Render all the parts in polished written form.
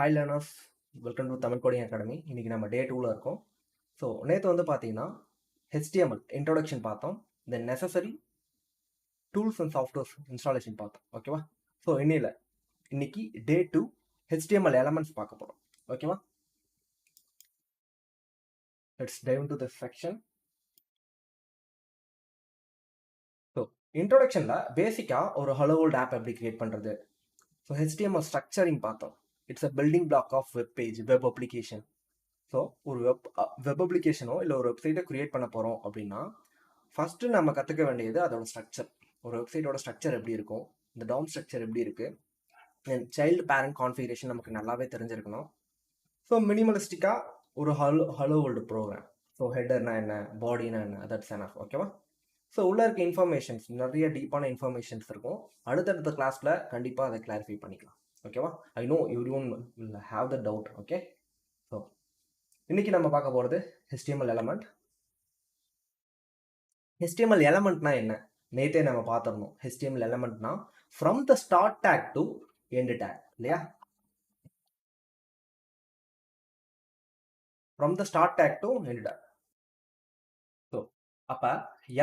Hi learners, welcome to Tamil coding academy. இன்றைக்கி நம்ம டே 2ல் இருக்கோம். ஸோ நேற்று பார்த்தீங்கன்னா ஹெச்டிஎம்எல் இன்ட்ரோடக்ஷன் பார்த்தோம். Then necessary tools and softwares installation பார்த்தோம். ஓகேவா? ஸோ இன்னைக்கு டே 2 ஹெச்டிஎம்எல் எலமெண்ட்ஸ் பார்க்க போகிறோம். ஓகேவா? Let's dive into this section. So இன்ட்ரோடக்ஷனில் பேசிக்காக ஒரு ஹலோ வேர்ல்ட் ஆப் எப்படி கிரியேட் பண்ணுறது, ஸோ ஹெச்டிஎம்எல் ஸ்ட்ரக்சரிங் பார்த்தோம். It's a building block of web page, web application. So ஒரு வெப் அப்ளிகேஷனோ இல்லை ஒரு வெப்சைட்டை க்ரியேட் பண்ண போகிறோம் அப்படின்னா ஃபஸ்ட்டு நம்ம கற்றுக்க வேண்டியது அதோட ஸ்ட்ரக்சர். ஒரு வெப்சைட்டோட ஸ்ட்ரக்சர் எப்படி இருக்கும், இந்த டாம் ஸ்ட்ரக்சர் எப்படி இருக்குது, அண்ட் சைல்டு பேரண்ட் கான்ஃபிகரேஷன் நமக்கு நல்லாவே தெரிஞ்சிருக்கணும். ஸோ மினிமலிஸ்டிக்காக ஒரு ஹலோ வேர்ல்டு ப்ரோக்ராம். ஸோ ஹெட்டர்னா என்ன, பாடினா என்ன, தட்ஸ் எனஃப். ஓகேவா? ஸோ உள்ளே இருக்க இன்ஃபர்மேஷன்ஸ் நிறைய டீப்பான இன்ஃபர்மேஷன்ஸ் இருக்கும். அடுத்தடுத்த கிளாஸில் கண்டிப்பாக அதை கிளாரிஃபை பண்ணிக்கலாம். ஓகேவா? I know every one will have the doubt. Okay, so இன்னைக்கு நம்ம பார்க்க போகிறது HTML எலமெண்ட். HTML எலமெண்ட்னா என்ன, நேற்றே நம்ம பார்த்துடணும். HTML எலமெண்ட்னா from the start tag to end tag, இல்லையா? From the start tag to end tag. So அப்போ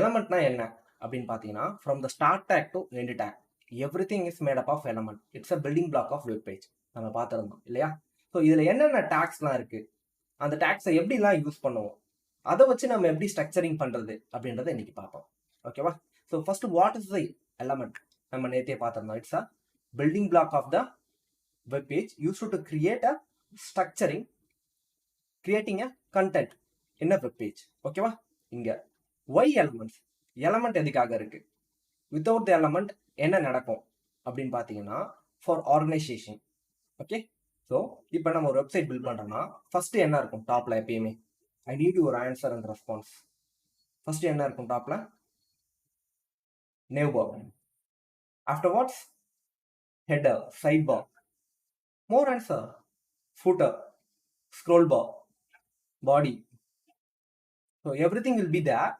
எலமெண்ட்னா என்ன அப்படின்னு பார்த்தீங்கன்னா, from the start tag to end tag everything is made up of element. It's a building block of web page. நம்ம பார்த்துருந்தோம் இல்லையா? So இதில் என்னென்ன டேக்ஸ்லாம் இருக்குது, அந்த டேக்ஸை எப்படிலாம் யூஸ் பண்ணுவோம், அதை வச்சு நம்ம எப்படி ஸ்ட்ரக்சரிங் பண்ணுறது அப்படின்றத இன்னைக்கு பார்ப்போம். ஓகேவா? So first what is the element நம்ம நேற்றே பார்த்துருந்தோம். It's a building block of the web page used to create a structuring, creating a content in a web page. ஓகேவா? இங்கே ஒய் எலமெண்ட்ஸ், எலமெண்ட் எதுக்காக இருக்கு, வித்தவுட் த எலமெண்ட் என்ன நடக்கும் அப்படின்னு பார்த்தீங்கன்னா ஃபார் ஆர்கனைசேஷன். ஓகே, ஸோ இப்போ நம்ம ஒரு வெப்சைட் பில்ட் பண்ணுறோம்னா ஃபர்ஸ்ட் என்ன இருக்கும் டாப்ல? எப்பயுமே I need your answer and response. First என்ன இருக்கும் டாப்ல? Nav bar. Afterwards header, side bar, more answer, footer, scroll bar, body. So everything will be there.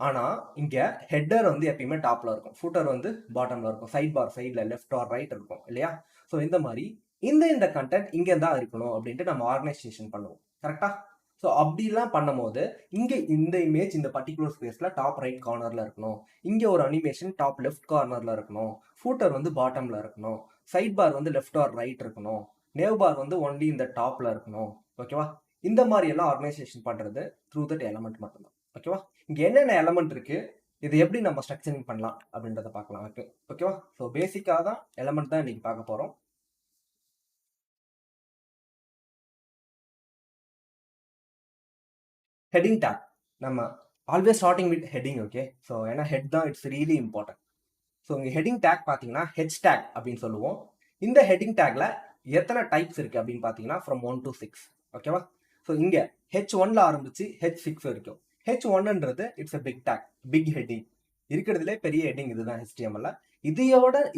ஆனால் இங்கே ஹெட்டர் எப்பயுமே டாப்ல இருக்கும், ஃபூட்டர் பாட்டம்ல இருக்கும், சைட் பார் சைடில் லெஃப்ட் ஆர் ரைட் இருக்கும், இல்லையா? ஸோ இந்த மாதிரி இந்த கண்டென்ட் இங்கே தான் இருக்கணும் அப்படின்ட்டு நம்ம ஆர்கனைசேஷன் பண்ணுவோம். கரெக்டா? ஸோ அப்படிலாம் பண்ணும்போது இங்கே இந்த இமேஜ் இந்த பர்டிகுலர் ஸ்பேஸில் டாப் ரைட் கார்னரில் இருக்கணும், இங்கே ஒரு அனிமேஷன் டாப் லெஃப்ட் கார்னரில் இருக்கணும், ஃபூட்டர் பாட்டமில் இருக்கணும், side bar left or right இருக்கணும், நேவ் பார் ஒன்லி இந்த டாப்பில் இருக்கணும். ஓகேவா? இந்த மாதிரி எல்லாம் ஆர்கனைசேஷன் பண்ணுறது த்ரூ தட் எலமெண்ட் மட்டும்தான். ஓகேவா? இங்கே என்னென்ன எலமெண்ட் இருக்குது, இது எப்படி நம்ம ஸ்ட்ரக்சரிங் பண்ணலாம் அப்படின்றத பார்க்கலாம். ஓகேவா? ஸோ பேசிக்காக தான் எலமெண்ட் தான் இன்னைக்கு பார்க்க போகிறோம். ஹெட்டிங் டேக், நம்ம always starting with heading. Okay, so ஏன்னா ஹெட் தான் இட்ஸ் ரியலி இம்பார்ட்டன்ட். ஸோ இங்கே ஹெட்டிங் டேக் பார்த்தீங்கன்னா ஹெச் டேக் அப்படின்னு சொல்லுவோம். இந்த ஹெட்டிங் டேக்ல எத்தனை டைப்ஸ் இருக்கு அப்படின்னு பார்த்தீங்கன்னா ஃப்ரம் 1 to 6. ஓகேவா? ஸோ இங்கே H1ல ஆரம்பிச்சு H6 வரைக்கும். H1ன்றது it's a big tag, big heading. இருக்கிறதுல பெரிய ஹெட்டிங் இதுதான் HTML.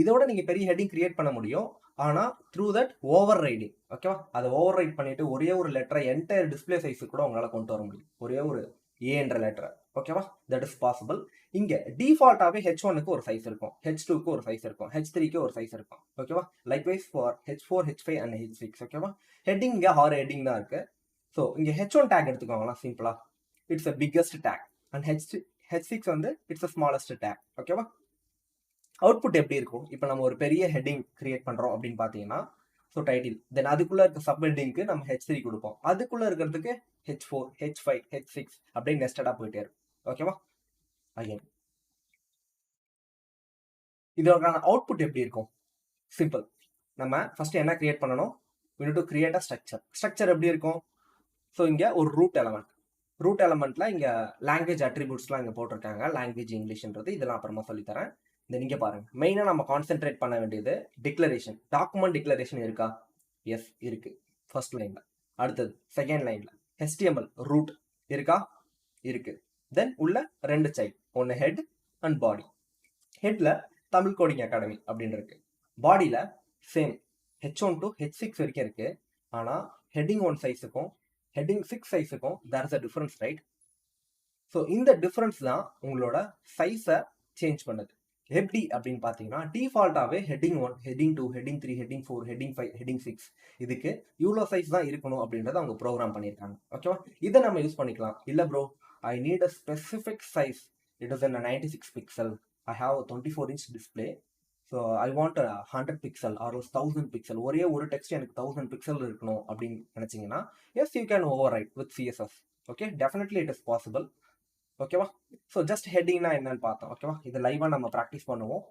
இதோட நீங்க பெரிய ஹெட்டிங் கிரியேட் பண்ண முடியும், ஆனா த்ரூ தட் ஓவர் ரைடிங். ஓகேவா? அதை ஓவர் ரைட் பண்ணிட்டு ஒரே ஒரு லெட்டரை என்டையர் டிஸ்பிளே சைஸ் கூட உங்களால கொண்டு வர முடியும், ஒரே ஒரு ஏ என்ற லெட்டரை. ஓகேவா? That is possible. இங்க டிஃபால்ட்டாவே H1க்கு ஒரு சைஸ் இருக்கும், H2க்கு ஒரு சைஸ் இருக்கும், H3க்கு ஒரு சைஸ் இருக்கும். ஓகேவா? Likewise for H4, H5 and H6. ஓகேவா? ஹெட்டிங் இங்க 6 ஹெட்டிங் தான் இருக்கு. ஸோ இங்க H1 டேக் எடுத்துக்கோங்களா, சிம்பிளா it's a biggest take, and H6 it's a smallest take. ஓகேவா? அவுட்புட் எப்படி இருக்கும், இப்போ நம்ம ஒரு பெரிய ஹெட்டிங் கிரியேட் பண்றோம் அப்படின்னு பாத்தீங்கன்னா, ஸோ டைட்டில், தென் அதுக்குள்ள இருக்க சப் ஹெட்டிங்க்கு நம்ம H3 கொடுப்போம், அதுக்குள்ள இருக்கிறதுக்கு H4, H5, H6 அப்படியே நெஸ்டடா போயிட்டே இருக்கும். ஓகேவா? அகைன் இதோட அவுட்புட் எப்படி இருக்கும்? சிம்பிள். நம்ம ஃபர்ஸ்ட் என்ன கிரியேட் பண்ணணும், we need to create a structure. Structure எப்படி இருக்கும்? ஸோ இங்க ஒரு ரூட் எலமெண்ட், ரூட் எலமெண்ட்ல இங்க லாங்குவேஜ் அட்ரிபியூட்ஸ்லாம் இங்க போட்டிருக்காங்க, லாங்குவேஜ் இங்கிலீஷ்ன்றது, இதெல்லாம் அப்புறமா சொல்லித்தரேன். இந்த நீங்க பாருங்க, மெயினா நம்ம கான்சென்ட்ரேட் பண்ண வேண்டியது டிக்ளரேஷன். டாக்குமெண்ட் டிக்ளரேஷன் இருக்கா? எஸ் இருக்கு, ஃபர்ஸ்ட் லைன்ல. அடுத்தது செகண்ட் லைன்ல HTML ரூட் இருக்கா? இருக்கு. தென் உள்ள ரெண்டு சைல்ட், ஒன்னு ஹெட் அண்ட் பாடி. ஹெட்ல தமிழ் கோடிங் அகாடமி அப்படின்னு இருக்கு, பாடியில சேம் H1 to H6 வரைக்கும் இருக்கு. ஆனா ஹெட்டிங் 1 சைஸுக்கும் ஹெட்டிங் 6 சைஸுக்கும் there is a difference, right? So இந்த டிஃபரன்ஸ் தான் உங்களோட சைஸை சேஞ்ச் பண்ணுது. எப்படி அப்படின்னு பார்த்தீங்கன்னா டிஃபால்ட்டாகவே heading 1, heading 2, heading 3, heading 4, heading 5, heading 6 இதுக்கு இவ்வளோ சைஸ் தான் இருக்கணும் அப்படின்றத அவங்க ப்ரோக்ராம் பண்ணியிருக்காங்க. ஓகேவா? இதை நம்ம யூஸ் பண்ணிக்கலாம். இல்லை bro, I need a specific size, it is in 96 pixel, I have 24 inch display, so I want 100 pixel or 1000 pixel, ஒரே ஒரு டெக்ஸ்ட் எனக்கு 1000 பிக்சல் இருக்கணும் அப்படின்னு நினச்சிங்கன்னா yes you can overwrite with CSS. Okay, definitely it is possible. ஓகேவா? So just ஹெட்டிங்னா என்னன்னு பார்த்தோம். ஓகேவா? இது லைவாக நம்ம ப்ராக்டிஸ் பண்ணுவோம்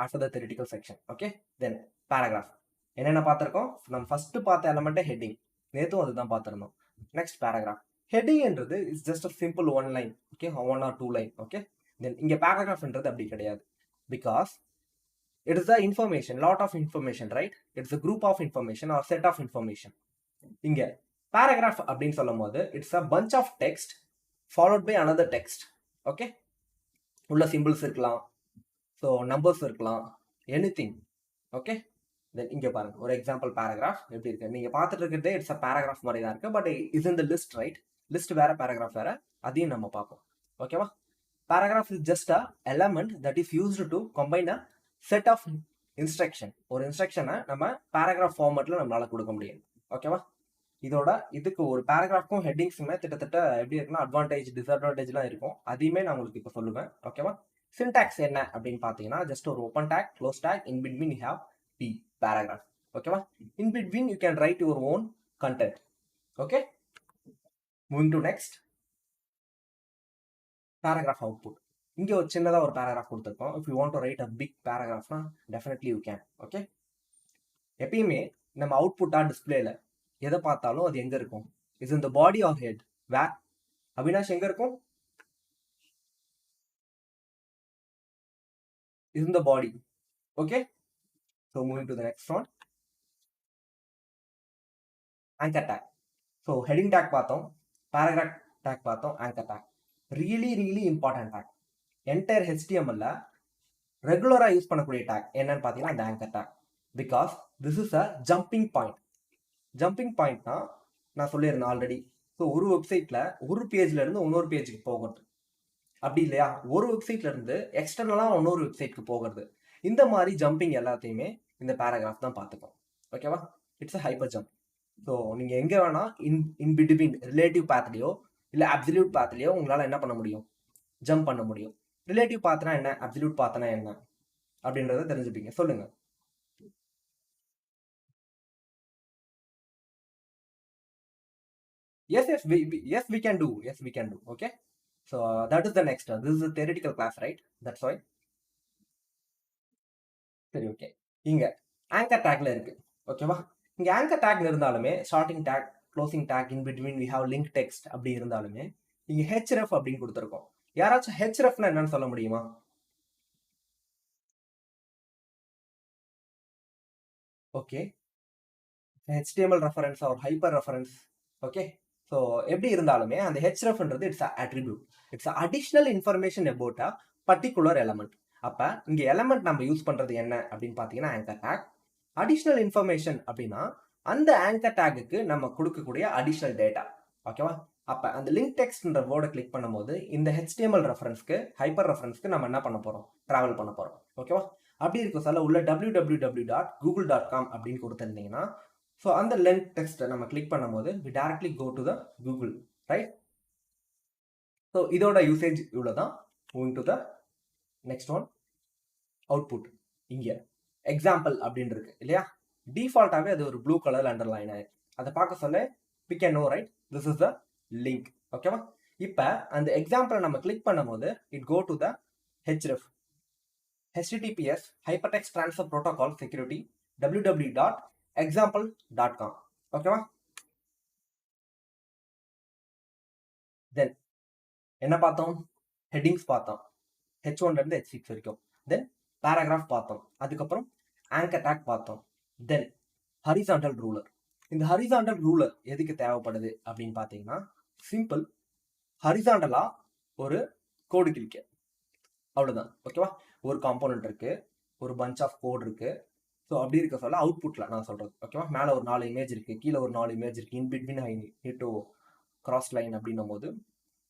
after the theoretical section. Okay, then paragraph என்னென்ன பார்த்துருக்கோம். நம்ம ஃபர்ஸ்ட் பார்த்த எலமெண்ட்டே ஹெட்டிங், நேற்றும் அதுதான் பார்த்துருந்தோம். Next paragraph. ஹெட்டிங்ன்றது is just a simple 1 line, okay, 1 or 2 line. Okay, then இங்கே பேராகிராஃப்ன்றது அப்படி கிடையாது. Because it is the information, lot of information, right? It's a group of information or set of information. இங்க paragraph அப்படின்னு சொல்லும் போது it's a bunch of text followed by another text. Okay, உள்ள symbols இருக்கலாம், ஸோ நம்பர்ஸ் இருக்கலாம், anything. Okay, then இங்கே பாருங்க ஒரு எக்ஸாம்பிள் பேராகிராஃப் எப்படி இருக்கு. நீங்க பார்த்துட்டு இருக்கிறதே இட்ஸ் அ பேராகிராஃப் மாதிரி தான் இருக்கு. But is in the list, right? List வேற, பேராகிராஃப் வேற, அதையும் நம்ம பார்ப்போம். ஓகேவா? Paragraph is just a element that is used to combine a set of instruction. ஒரு இன்ஸ்ட்ரக்ஷனை நம்ம பேராகிராஃப் ஃபார்மேட்ல நம்மளால கொடுக்க முடியும். ஓகேவா? இதோட இதுக்கு ஒரு பேராகிராஃப்க்கும் ஹெட்டிங்ஸுமே கிட்டத்தட்ட எப்படி இருக்குன்னா அட்வான்டேஜ் டிஸ்அட்வான்டேஜ்லாம் இருக்கும். அதையுமே நான் உங்களுக்கு இப்போ சொல்லுவேன். ஓகேவா? சின்டாக்ஸ் என்ன அப்படின்னு பார்த்தீங்கன்னா ஜஸ்ட் ஒரு open tag, close tag, in between you have P paragraph. ஓகேவா? In between you can write your own content. Okay, moving to next paragraph output. இங்கே ஒரு சின்னதாக ஒரு பேராகிராஃப் கொடுத்துருக்கோம். If you want to write a big பேராகிராஃப்னா definitely you can. Okay, எப்பயுமே நம்ம அவுட்புட்டா டிஸ்பிளேல எதை பார்த்தாலும் அது எங்க இருக்கும்? Is in the body or head? Where? Avinash எங்க இருக்கும்? Is in the body. Okay, so moving to the next one, anchor tag. So heading tag பார்த்தோம், பேராகிராஃப் டேக் பார்த்தோம், anchor tag really really important tag. Entire ஹெச்டிஎம்எல்ல ரெகுலராக use பண்ணக்கூடிய tag என்னன்னு பார்த்தீங்கன்னா இந்த anchor tag. Because this is a jumping point. Jumping பாயிண்ட்னா நான் சொல்லியிருந்தேன் ஆல்ரெடி. ஸோ ஒரு வெப்சைட்ல ஒரு பேஜ்ல இருந்து இன்னொரு பேஜுக்கு போகிறது, அப்படி இல்லையா? ஒரு வெப்சைட்ல இருந்து எக்ஸ்டர்னலா இன்னொரு வெப்சைட்க்கு போகிறது. இந்த மாதிரி ஜம்பிங் எல்லாத்தையுமே இந்த பேராகிராஃப் தான் பார்த்துக்கும். ஓகேவா? It's a hyper jump. So நீங்க எங்க வேணா இன் பிட்வீன் ரிலேட்டிவ் பாத்லயோ இல்லை அப்சல்யூட் பாத்லயோ உங்களால என்ன பண்ண முடியும்? ஜம்ப் பண்ண முடியும். ரிலேட்டிவ் பாத்னா என்ன, அப்சல்யூட் பாத்னா என்ன அப்படின்றத தெரிஞ்சுப்பீங்க. சொல்லுங்க. Yes, we can do. Yes, we can do. Okay. So that is the next. This is a theoretical class, right? That's why. சரி, ஓகே. இங்க ஆங்கர் டேக்ல இருக்கு. ஓகேவா? இங்க ஆங்கர் டேக்ல இருந்தாலுமே starting tag, closing tag, in between we have link text அப்படி இருந்தாலுமே இங்க ஹெச்ரெஃப் அப்படின்னு கொடுத்துருக்கோம். யாராச்சும் ஹெச்ரெஃப்னா என்னன்னு சொல்ல முடியுமா? Okay, HTML reference or hyper reference. Okay, so எப்படி இருந்தாலுமே அந்த ஹெச்ரெஃப்ன்றது it's attribute, it's additional information about a particular element. அப்போ இங்கே எலமெண்ட் நம்ம யூஸ் பண்ணுறது என்ன அப்படின்னு பார்த்தீங்கன்னா ஆங்கர் டேக். அடிஷ்னல் இன்ஃபர்மேஷன் அப்படின்னா அந்த ஆங்கர் டேக்குக்கு நம்ம கொடுக்கக்கூடிய அடிஷ்னல் டேட்டா. ஓகேவா? அப்போ அந்த லிங்க் டெக்ஸ்ட்ன்ற வேர்டை கிளிக் பண்ணும்போது இந்த HTML ரெஃபரன்ஸ்க்கு, ஹைப்பர் ரெஃபரன்ஸ்க்கு நம்ம என்ன பண்ண போகிறோம்? ட்ராவல் பண்ண போகிறோம். ஓகேவா? அப்படி இருக்கும் சொல்ல உள்ள www.google.com அப்படின்னு கொடுத்துருந்தீங்கன்னா ஸோ அந்த லிங்க் டெக்ஸ்ட்டை நம்ம கிளிக் பண்ணும்போது we directly go to the Google, right? So இதோட யூசேஜ் இவ்வளோ தான். Moving to the next one, output. இங்கே எக்ஸாம்பிள் அப்படின்னு இருக்கு இல்லையா? டிஃபால்ட்டாகவே அது ஒரு ப்ளூ கலர் அண்டர்லைன் ஆயிருக்கு. அதை பார்க்க சொல்ல we can know, right? This is the link. ஓகேவா? இப்போ அந்த எக்ஸாம்பிளை நம்ம கிளிக் பண்ணும்போது it go to the href, https hypertext transfer protocol security www.example.com. ஓகேவா? தென் என்ன பார்த்தோம்? ஹெட்டிங்ஸ் பார்த்தோம், H1 இருந்து H6 வரைக்கும். தென் பேராகிராஃப் பார்த்தோம், அதுக்கப்புறம் ஆங்கர் டேக் பார்த்தோம். தென் ஹரிசாண்டல் ரூலர். இந்த ஹரிசாண்டல் ரூலர் எதுக்கு தேவைப்படுது அப்படின்னு பார்த்தீங்கன்னா சிம்பிள், ஹரிசாண்டலா ஒரு கோடு கிளிக்க, அவ்வளோதான். ஓகேவா? ஒரு காம்போனன்ட் இருக்கு, ஒரு பஞ்ச் ஆஃப் கோட் இருக்கு. ஸோ அப்படி இருக்க சொல்ல அவுட்புட்ல நான் சொல்றது. ஓகேவா? மேலே ஒரு 4 இமேஜ் இருக்கு, கீழே ஒரு 4 இமேஜ் இருக்கு, in between I need to cross line அப்படின்னும் போது,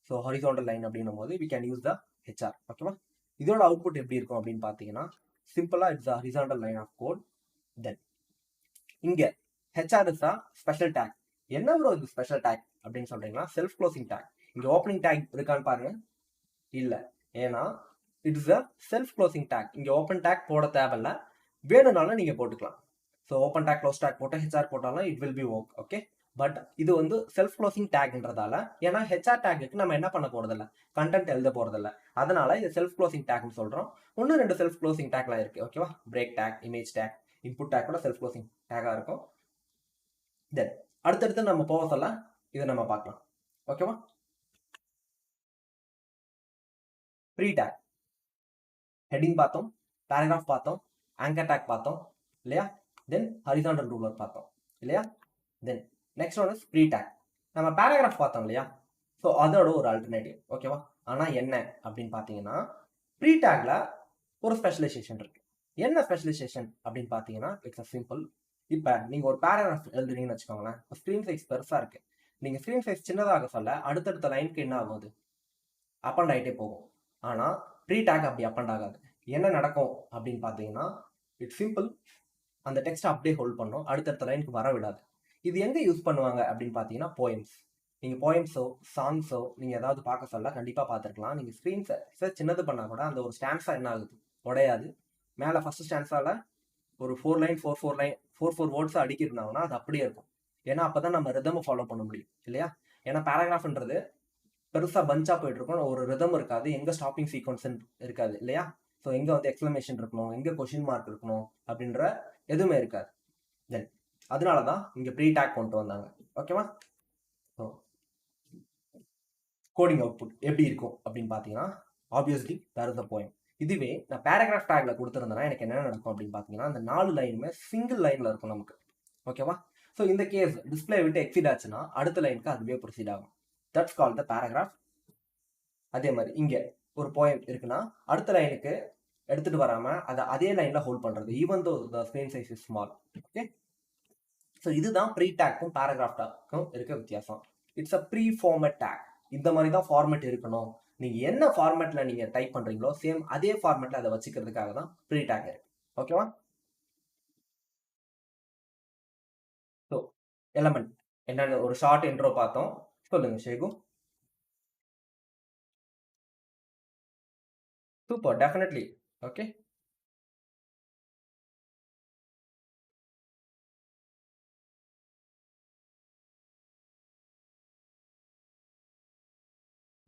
ஸோ ஹாரிசாண்டல் லைன் அப்படின்னும் போது we can use the HR. ஓகேவா? இதோட அவுட்புட் எப்படி இருக்கும் அப்படின்னு பார்த்தீங்கன்னா சிம்பிளா it's horizontal line of code. Then இங்க ஹெச்ஆர் இஸ் ஸ்பெஷல் டேக். என்ன ப்ரோ இது ஸ்பெஷல் டேக் அப்படின்னு சொல்றீங்கன்னா செல்ஃப் க்ளோசிங் டேக். இங்க ஓப்பனிங் டேக் இருக்கான்னு பாருங்க, இல்ல. ஏன்னா it's a self closing tag. இங்க ஓப்பன் டேக் போட தேவையில்ல, வேணும்னாலும் நீங்க போட்டுக்கலாம். So open tag close tag போட்டு ஹெச்ஆர் போட்டாலும் it will be work. Okay, but இது வந்து செல்ஃப் க்ளோசிங் டேக்ன்றதால, ஏன்னா ஹெச்ஆர் டேக்கு நம்ம என்ன பண்ண போறதில்ல, கண்டென்ட் எழுத போறதில்ல, அதனால இது செல்ஃப் க்ளோசிங் டேக்னு சொல்றோம். ஒன்று ரெண்டு செல்ஃப் க்ளோசிங் டேக்லாம் இருக்கு. ஓகேவா? Break take, image take, input take கூட செல்ஃப் க்ளோசிங் டேக்கா இருக்கும். தென் அடுத்தடுத்து நம்ம போக சொல்ல இதை நம்ம பார்க்கலாம். ஓகேவா? ப்ரீ டேக், ஹெட்டிங் பார்த்தோம், பேராகிராஃப் பார்த்தோம், ஆங்கர் டேக் பார்த்தோம் இல்லையா? தென் ஹரிசாண்டல் ரூலர் பார்த்தோம் இல்லையா? Then next one is pre tag. நம்ம பேராகிராஃப் பார்த்தோம் இல்லையா? ஸோ அதோட ஒரு ஆல்டர்னேட்டிவ். ஓகேவா? ஆனால் என்ன அப்படின்னு பார்த்தீங்கன்னா ப்ரீ டேக்ல ஒரு ஸ்பெஷலைசேஷன் இருக்கு. என்ன ஸ்பெஷலைசேஷன் அப்படின்னு பார்த்தீங்கன்னா இட்ஸ் அ சிம்பிள். இப்போ நீங்கள் ஒரு பேராகிராஃப் எழுதுறீங்கன்னு வச்சுக்கோங்களேன், ஸ்க்ரீன் சைஸ் பெருசாக இருக்கு. நீங்கள் ஸ்க்ரீன் சைஸ் சின்னதாக சொல்ல அடுத்தடுத்த லைனுக்கு என்ன ஆகுது, அப் அண்ட் ஆகிட்டே போகும். ஆனால் ப்ரீ டேக் அப்படி அப் அண்ட் ஆகாது. என்ன நடக்கும் அப்படின்னு பார்த்தீங்கன்னா இட்ஸ் சிம்பிள், அந்த டெக்ஸ்ட் அப்படியே ஹோல்ட் பண்ணும், அடுத்தடுத்த லைனுக்கு வர விடாது. இது எங்கே யூஸ் பண்ணுவாங்க அப்படின்னு பார்த்தீங்கன்னா போயம்ஸ். நீங்கள் போயம்ஸோ சாங்ஸோ நீங்கள் ஏதாவது பார்க்க சொல்ல கண்டிப்பாக பார்த்துருக்கலாம். நீங்கள் ஸ்க்ரீன்ஸை சின்னது பண்ணால் கூட அந்த ஒரு ஸ்டான்ஸா என்ன ஆகுது, உடையாது. மேலே ஃபர்ஸ்ட் ஸ்டான்ஸால ஒரு 4 லைன் 4 வேர்ட்ஸ் அடிக்கிருந்தாங்கன்னா அது அப்படியே இருக்கும். ஏன்னா அப்போ தான் நம்ம ரிதமை ஃபாலோ பண்ண முடியும் இல்லையா? ஏன்னா பேராகிராஃப்ன்றது பெருசாக பஞ்சாக போயிட்டு இருக்கும், ஒரு ரிதம் இருக்காது, எங்கே ஸ்டாப்பிங் சீக்வன்ஸ் இருக்காது இல்லையா? ஸோ எங்கே வந்து எக்ஸ்பிளமேஷன் இருக்கணும், எங்கே கொஷின் மார்க் இருக்கணும் அப்படின்ற எதுவுமே இருக்காது. தென் அதனால தான் இங்கே ப்ரீ டேக் கொண்டு வந்தாங்க. ஓகேவா? ஸோ கோடிங் அவுட்புட் எப்படி இருக்கும் அப்படின்னு பார்த்தீங்கன்னா obviously where is the poem. இதுவே நான் பேராகிராஃப் டேக்ல கொடுத்துருந்தேன்னா எனக்கு என்ன நடக்கும் அப்படின்னு பார்த்தீங்கன்னா அந்த 4 லைனுமே சிங்கிள் லைனில் இருக்கும் நமக்கு. ஓகேவா? ஸோ இந்த கேஸ் டிஸ்பிளே விட்டு எக்ஸிட் ஆச்சுன்னா அடுத்த லைனுக்கு அதுவே ப்ரொசீட் ஆகும். That's call the paragraph. அதே மாதிரி இங்கே ஒரு போயம் இருக்குன்னா அடுத்த லைனுக்கு எடுத்துட்டு வராம அதை அதே லைன்ல ஹோல்ட் பண்றது, even though the screen size is small. Okay, so இதுதான் ப்ரீ டேக்கும் பேராகிராஃப் டேக்கும் இருக்க வித்தியாசம். It's a pre format tag. இந்த மாதிரி தான் ஃபார்மேட் இருக்கணும், நீங்க என்ன ஃபார்மேட்ல நீங்க டைப் பண்றீங்களோ சேம் அதே ஃபார்மேட்ல அதை வச்சுக்கிறதுக்காக தான் ப்ரீ டேக் இருக்கு. ஓகேவா? ஸோ எலமெண்ட் என்னன்னு ஒரு ஷார்ட் இன்ட்ரோ பார்த்தோம். சொல்லுங்க Sheku. Super, definitely. Okay,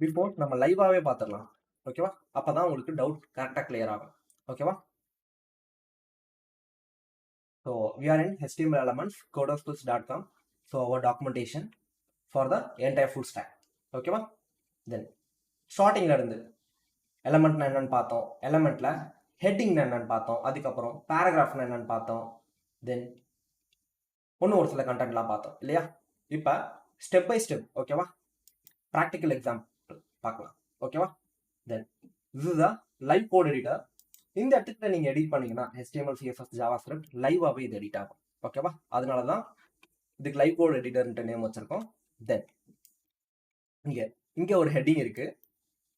before நம்ம லைவாவே பார்த்துடலாம். ஓகேவா? அப்பதான் உங்களுக்கு டவுட் கரெக்டாக கிளியர் ஆகும். ஓகேவா? So we are in HTML elements codeofskills.com. So our documentation for the entire full stack. ஓகேவா? தென் ஸ்டார்டிங்ல இருந்து எலமெண்ட்னா என்னன்னு பார்த்தோம், எலமெண்ட்ல ஹெட்டிங்னா என்னன்னு பார்த்தோம், அதுக்கப்புறம் பேராகிராஃப்னா என்னன்னு பார்த்தோம், தென் இன்னும் ஒரு சில கண்டென்ட்லாம் பார்த்தோம் இல்லையா? இப்போ ஸ்டெப் பை ஸ்டெப் ஓகேவா ப்ராக்டிக்கல் எக்ஸாம்பிள் பார்க்கலாம். ஓகேவா? Then this is the live code editor. இந்த இடத்துல நீங்க எடிட் பண்ணீங்கன்னா HTML CSS JavaScript லைவாகவே இது எடிட் ஆகும். ஓகேவா? அதனால தான் இதுக்கு லைவ் கோட் எடிட்டர்ன்ற நேம் வச்சிருக்கோம். தென் இங்க இங்க ஒரு ஹெட்டிங் இருக்கு,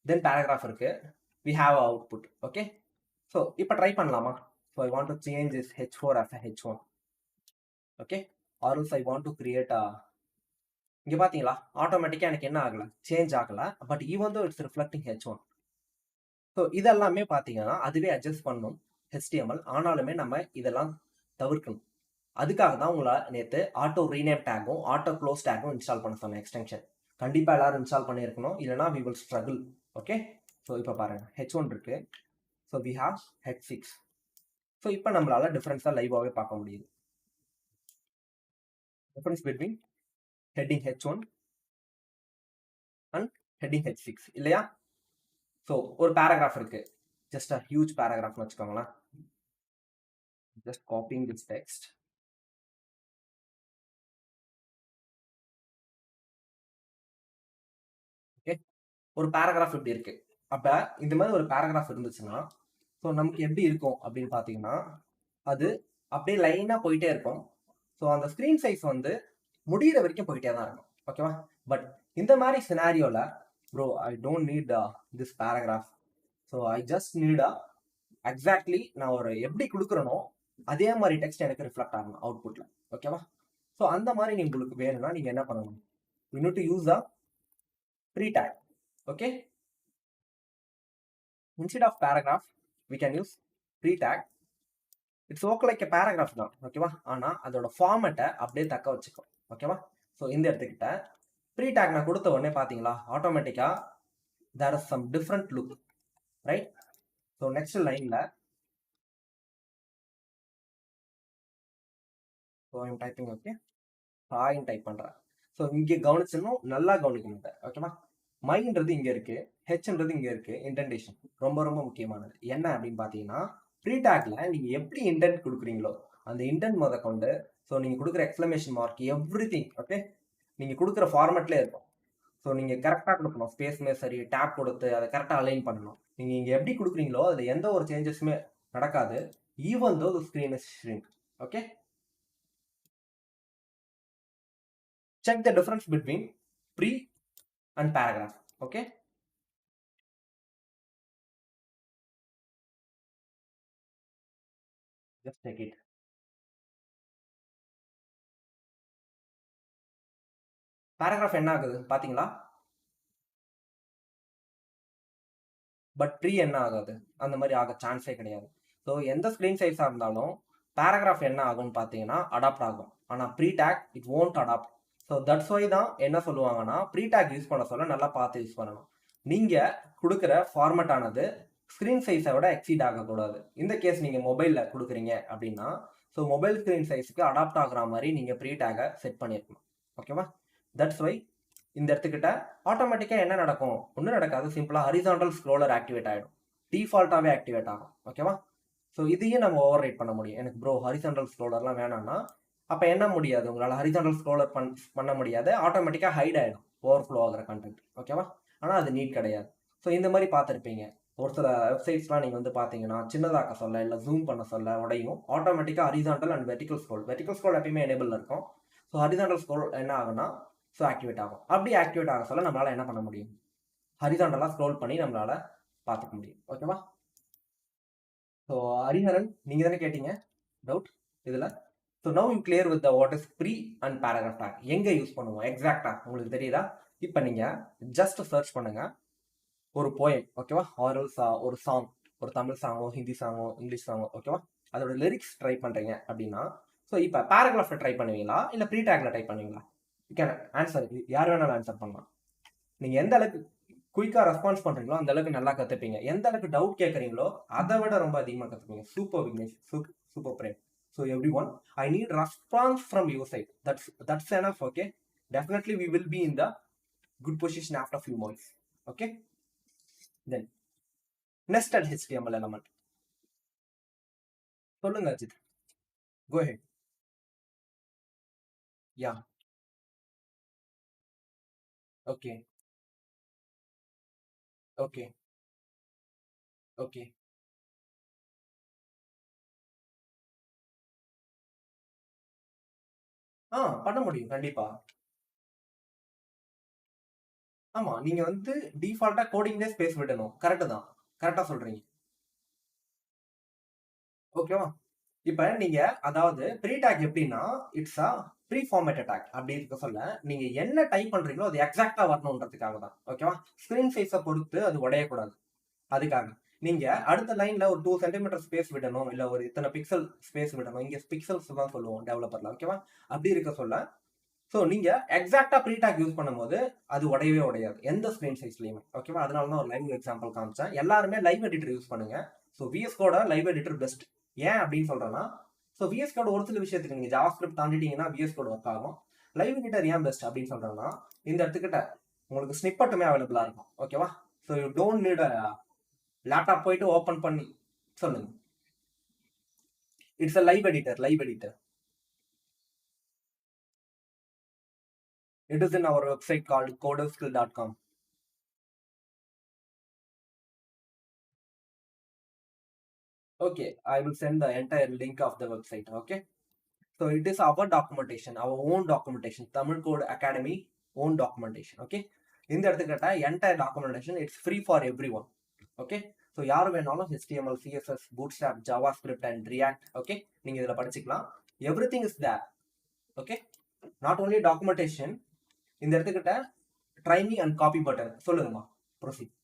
தென் பேராகிராஃப் இருக்கு, we have a output. Okay, so இப்போ ட்ரை பண்ணலாமா? So I want to change is H4 as a H1. Okay, or else I want to create a, இங்க பாத்தீங்களா ஆட்டோமேட்டிக்கா எனக்கு என்ன ஆகல, சேஞ்ச் ஆகல, but even though it's reflecting H1. So இதெல்லாமே பார்த்தீங்கன்னா அதுவே அட்ஜஸ்ட் பண்ணும் HTML. ஆனாலுமே நம்ம இதெல்லாம் தவிர்க்கணும். அதுக்காக தான் உங்களை நேற்று ஆட்டோ ரீநேம் டேக்கும் ஆட்டோ க்ளோஸ் டேக்கும் இன்ஸ்டால் பண்ண சொன்னேன் எக்ஸ்டென்ஷன். கண்டிப்பாக எல்லாரும் இன்ஸ்டால் பண்ணியிருக்கணும், இல்லைனா we will struggle. Okay, so இப்போ பாருங்க H1 இருக்கு, so we have H6. So இப்போ நம்மளால டிஃப்ரென்ஸாக லைவாகவே பார்க்க முடியுது. Difference between heading H1 and heading H6 இல்லையா? ஸோ ஒரு பேராகிராஃப் இருக்கு, ஜஸ்ட் அ ஹியூஜ் பேராகிராஃப்னு வச்சுக்கோங்களேன். Just copying this text. Okay, ஒரு பேராகிராஃப் இப்படி இருக்கு. அப்ப இந்த மாதிரி ஒரு பேராகிராஃப் இருந்துச்சுன்னா ஸோ நமக்கு எப்படி இருக்கும் அப்படின்னு பார்த்தீங்கன்னா அது அப்படியே லைனா போயிட்டே இருக்கும். ஸோ அந்த ஸ்க்ரீன் சைஸ் வந்து முடிகிற வரைக்கும் போயிட்டே தான் இருக்கும். ஓகேவா? பட் இந்த மாதிரி சினாரியோல bro I don't need this paragraph, so I just need a exactly நான் ஒரு எப்படி கொடுக்குறனோ அதே மாதிரி டெக்ஸ்ட் எனக்கு ரிஃப்ளெக்ட் ஆகணும் அவுட்புட்ல. ஓகேவா? ஸோ அந்த மாதிரி உங்களுக்கு வேணும்னா நீங்க என்ன பண்ணணும், you need to use a pre tag. Okay, instead of paragraph we can use pre tag. It's okay like paragraph தான். ஓகேவா? ஆனால் அதோட ஃபார்மேட்டை அப்படியே தக்க வச்சுக்கோ. ஓகேவா? ஸோ இந்த இடத்துக்கிட்ட ப்ரீ டேக் நான் கொடுத்த உடனே பார்த்தீங்களா ஆட்டோமேட்டிக்காக there is some different look, right? So next லைனில் ஸோ ஐம் டைப்பிங். ஓகே, ஹாய்ன்னு டைப் பண்ணுறேன். ஸோ இங்கே கவனிச்சணும், நல்லா கவனிக்கணும். ஓகேவா? மைன்றது இங்கே இருக்கு, ஹெச்ன்றது இங்கே இருக்கு. இன்டென்டேஷன் ரொம்ப ரொம்ப முக்கியமானது. என்ன அப்படின்னு பார்த்தீங்கன்னா ப்ரீ டேக்ல நீங்கள் எப்படி இன்டென்ட் கொடுக்குறீங்களோ அந்த இன்டென்ட் முத கொண்டு, ஸோ நீங்கள் கொடுக்குற exclamation mark every thing okay நீங்கள் கொடுக்குற ஃபார்மேட்லேயே இருக்கும். ஸோ நீங்கள் கரெக்டாக கொடுக்கணும், ஸ்பேஸ்மே சரி, டேப் கொடுத்து அதை கரெக்டாக அலைன் பண்ணணும். நீங்கள் இங்கே எப்படி கொடுக்குறீங்களோ அதில் எந்த ஒரு சேஞ்சஸுமே நடக்காது, even though the screen is shrink. Okay, check the difference between pre and paragraph. Okay, just check it. paragraph என்ன ஆகுது பாத்தீங்களா? பட் ப்ரீ என்ன ஆகாது, அந்த மாதிரி ஆக சான்ஸே கிடையாது. ஸோ எந்த ஸ்க்ரீன் சைஸாக இருந்தாலும் பேராகிராஃப் என்ன ஆகும்னு பார்த்தீங்கன்னா அடாப்ட் ஆகும். ஆனால் pre tag it won't adapt. So that's why தான் என்ன சொல்லுவாங்கன்னா ப்ரீ டேக் யூஸ் பண்ண சொல்ல நல்லா பார்த்து யூஸ் பண்ணணும். நீங்கள் கொடுக்குற ஃபார்மேட் ஆனது ஸ்க்ரீன் சைஸை விட எக்ஸீட் ஆகக்கூடாது. இந்த கேஸ் நீங்கள் மொபைலில் கொடுக்குறீங்க அப்படின்னா ஸோ மொபைல் ஸ்க்ரீன் சைஸுக்கு அடாப்ட் ஆகுற மாதிரி நீங்கள் ப்ரீ டேக்கை செட் பண்ணியிருக்கணும். ஓகேவா? தட்ஸ் ஒய் இந்த இடத்துக்கிட்ட ஆட்டோமேட்டிக்காக என்ன நடக்கும், ஒன்றும் நடக்காது, சிம்பிளாக ஹரிசாண்டல் ஸ்க்ரோலர் ஆக்டிவேட் ஆகிடும், டிஃபால்ட்டாகவே ஆக்டிவேட் ஆகும். ஓகேவா? ஸோ இதையும் நம்ம ஓவர் ரைட் பண்ண முடியும். எனக்கு ப்ரோ ஹரிசாண்டல் ஸ்க்ரோலர்லாம் வேணாம்னா அப்போ என்ன முடியாது, உங்களால் ஹரிசாண்டல் ஸ்க்ரோலர் பண்ண முடியாது, ஆட்டோமேட்டிக்காக ஹைட் ஆகிடும் ஓவர்ஃப்ளோ ஆகிற கண்டென்ட். ஓகேவா? ஆனால் அது நீட் கிடையாது. ஸோ இந்த மாதிரி பார்த்துருப்பீங்க ஒரு சில வெப்சைட்ஸ்லாம் நீங்கள் வந்து பார்த்தீங்கன்னா சின்னதாக்க சொல்ல இல்லை ஜூம் பண்ண சொல்ல உடையும் ஆட்டோமேட்டிக்காக ஹரிசாண்டல் அண்ட் வெர்டிகல் ஸ்க்ரோல் எப்பயுமே எனேபிள் இருக்கும். ஸோ ஹரிசாண்டல் ஸ்க்ரோல் என்ன ஆகுனா ஸோ ஆக்டிவேட் ஆகும். அப்படி ஆக்டிவேட் ஆக சொல்ல நம்மளால என்ன பண்ண முடியும், ஹரிசாண்டலாக ஸ்க்ரோல் பண்ணி நம்மளால பார்த்துக்க முடியும். ஓகேவா? ஸோ ஹரிஹரன் நீங்கள் தானே கேட்டீங்க டவுட் இதில். So now you clear with what is pre and paragraph tag எங்கே யூஸ் பண்ணுவோம் எக்ஸாக்டாக உங்களுக்கு தெரியுதா? இப்போ நீங்கள் ஜஸ்ட் சர்ச் பண்ணுங்க ஒரு போயம். ஓகேவா? ஒரு சாங், ஒரு தமிழ் சாங்கோ ஹிந்தி சாங்கோ இங்கிலீஷ் சாங்கோ. ஓகேவா? அதோட லிரிக்ஸ் ட்ரை பண்ணுறீங்க அப்படின்னா ஸோ இப்போ பேராகிராஃபில் ட்ரை பண்ணுவீங்களா இல்லை ப்ரீ டேக்ல ட்ரை பண்ணுவீங்களா? யூ கேன் ஆன்சர், யார் வேணாலும் ஆன்சர் பண்ணலாம். நீங்கள் எந்த அளவுக்கு குயிக்காக ரெஸ்பான்ஸ் பண்ணுறீங்களோ அந்த அளவுக்கு நல்லா கற்றுப்பீங்க. எந்த அளவுக்கு டவுட் கேட்குறீங்களோ அதை விட ரொம்ப அதிகமாக கற்றுப்பீங்க. Super Vignesh, super Prem. So every one, I need response from your side. That's enough. Okay, definitely we will be in the good position after few months. Okay, then nested HTML element. சொல்லுங்க Ajith, go ahead. Yeah, okay okay okay. பண்ண முடியும் கண்டிப்பா. ஆமா, நீங்க வந்து டிஃபால்ட்டா கோடிங்லேயே space விடணும். Correct தான், கரெக்டா சொல்றீங்க. ஓகேவா? இப்ப நீங்க அதாவது ப்ரீ டேக் எப்படின்னா it's a pre formatted tag. அப்படி இருக்க சொல்ல நீங்க என்ன டைப் பண்றீங்களோ அது எக்ஸாக்டா வரணுன்றதுக்காக தான். ஓகேவா? ஸ்கிரீன் சைஸை பொறுத்து அது உடையக்கூடாது. அதுக்காக நீங்க அடுத்த லைன்ல ஒரு 2 சென்டிமீட்டர் ஸ்பேஸ் விடணும், இல்ல ஒரு இத்தனை பிக்சல் ஸ்பேஸ் விடணும். இங்க பிக்சல்ஸ் தான் சொல்லுவோம் டெவலப்பர்ல. ஓகேவா? அப்படி இருக்க சொல்ல ஸோ நீங்க எக்ஸாக்டா ப்ரீ டேக் யூஸ் பண்ணும்போது அது உடையவே உடையாது எந்த ஸ்கிரீன் சைஸ்லயுமே. ஓகேவா? அதனால தான் ஒரு லைவ் எக்ஸாம்பிள் காமிச்சேன். எல்லாருமே லைவ் எடிட்டர் யூஸ் பண்ணுங்க. So VS code live editor best. ஏன் அப்படின்னு சொல்றேன்னா ஸோ VS கோட் ஒரு சில விஷயத்துக்கு நீங்க ஜாவா ஸ்கிரிப்ட் தாண்டிட்டீங்கன்னா VS கோட் ஒர்க் ஆகும். லைவ் எடிட்டர் ஏன் பெஸ்ட் அப்படின்னு சொல்றேன்னா இந்த இடத்துக்கிட்ட உங்களுக்கு ஸ்னிப்பட்டுமே அவைலபிளா இருக்கும். ஓகேவா? So you don't need laptop போயிட்டு ஓப்பன் பண்ணி சொல்லுங்க. It's a live editor. It is in our website called coderskill.com. Okay, I will send the entire link of the website. Okay, so it is our documentation, our own documentation, Tamil Code Academy own documentation. Okay, in the entire documentation it's free for everyone. Okay, so so யார் வேணாலும் HTML, CSS, Bootstrap, JavaScript and React, okay, நீங்க இதில் படிச்சுக்கலாம். Everything is there. Okay, not only documentation. இந்த இடத்துக்கிட்ட try me and copy button சொல்லுங்கம்மா. Proceed.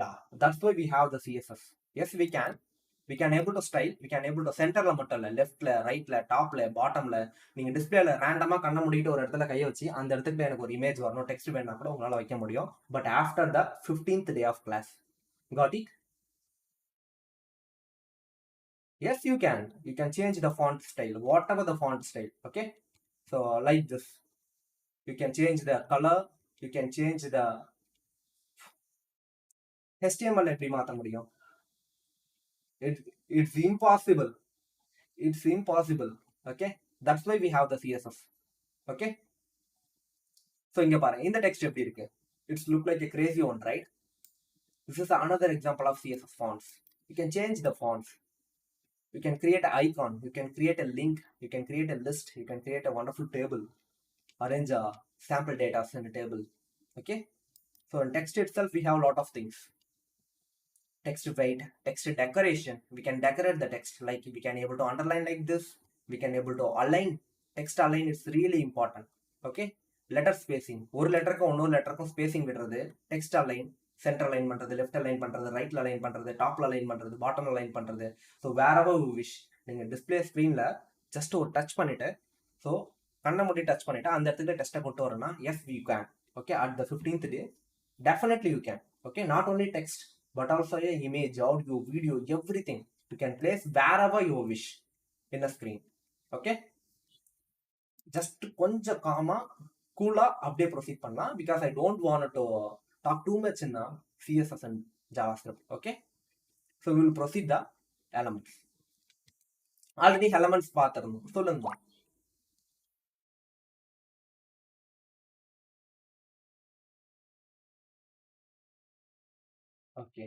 Yeah, that's why we have the CSS. Yes, we can able to style, we can able to centerல மட்டும் இல்ல, லெஃப்ட்ல, ரைட்ல, டாப்ல, பாட்டம்ல, நீங்க டிஸ்பிளேல ரேண்டமா கண்ண மூடிட்டு ஒரு இடத்துல கையை வச்சு அந்த இடத்துக்கு எனக்கு ஒரு இமேஜ் வரணும், டெக்ஸ்ட் வேணா கூட உங்களால வைக்க முடியும். But after the 15th day of class. Got it? Yes, you can change the font style, whatever the font style. Okay, so like this, you can change the color, you can change the HTML எப்படி மாத்த முடியும்? It's impossible. It's impossible. Okay, that's why we have the CSS. Okay, so இங்க பாருங்க, இந்த text எப்படி இருக்கு? It's look like a crazy one, right? This is another example of CSS fonts. You can change the fonts, you can create an icon, you can create a link, you can create a list, you can create a wonderful table, arrange a sample data in a table. Okay, so in text itself we have a lot of things. Text weight, text decoration, we can decorate the text, like we can able to underline like this, we can able to align. Text align is really important. Okay, letter spacing, ஒரு லெட்டருக்கும் இன்னொரு லெட்டருக்கும் spacing விடுறது, text align, centre align பண்றது, left align பண்றது, ரைட்ல align பண்றது, டாப்ல அலைன் பண்றது, பாட்டம்ல அலைன் பண்றது. ஸோ வேறவர் யூ விஷ், நீங்க டிஸ்பிளே ஸ்க்ரீன்ல ஜஸ்ட் ஒரு டச் பண்ணிட்டு, ஸோ கண்ணை மூடி டச் பண்ணிட்டு அந்த இடத்துக்கு டெஸ்ட்டை கொண்டு வரணும்னா as you can. Okay, at the 15th day definitely you can. Okay, not only text but also a image, audio, video, everything you can place wherever you wish in the screen. Okay, just கொஞ்சம் காமா கூலா அப்படியே proceed பண்ணலாம், because I don't want to talk too much in CSS and JavaScript. Okay, so we will proceed the elements. Already elements பார்த்துருந்தோம், சொல்லுங்க. Okay,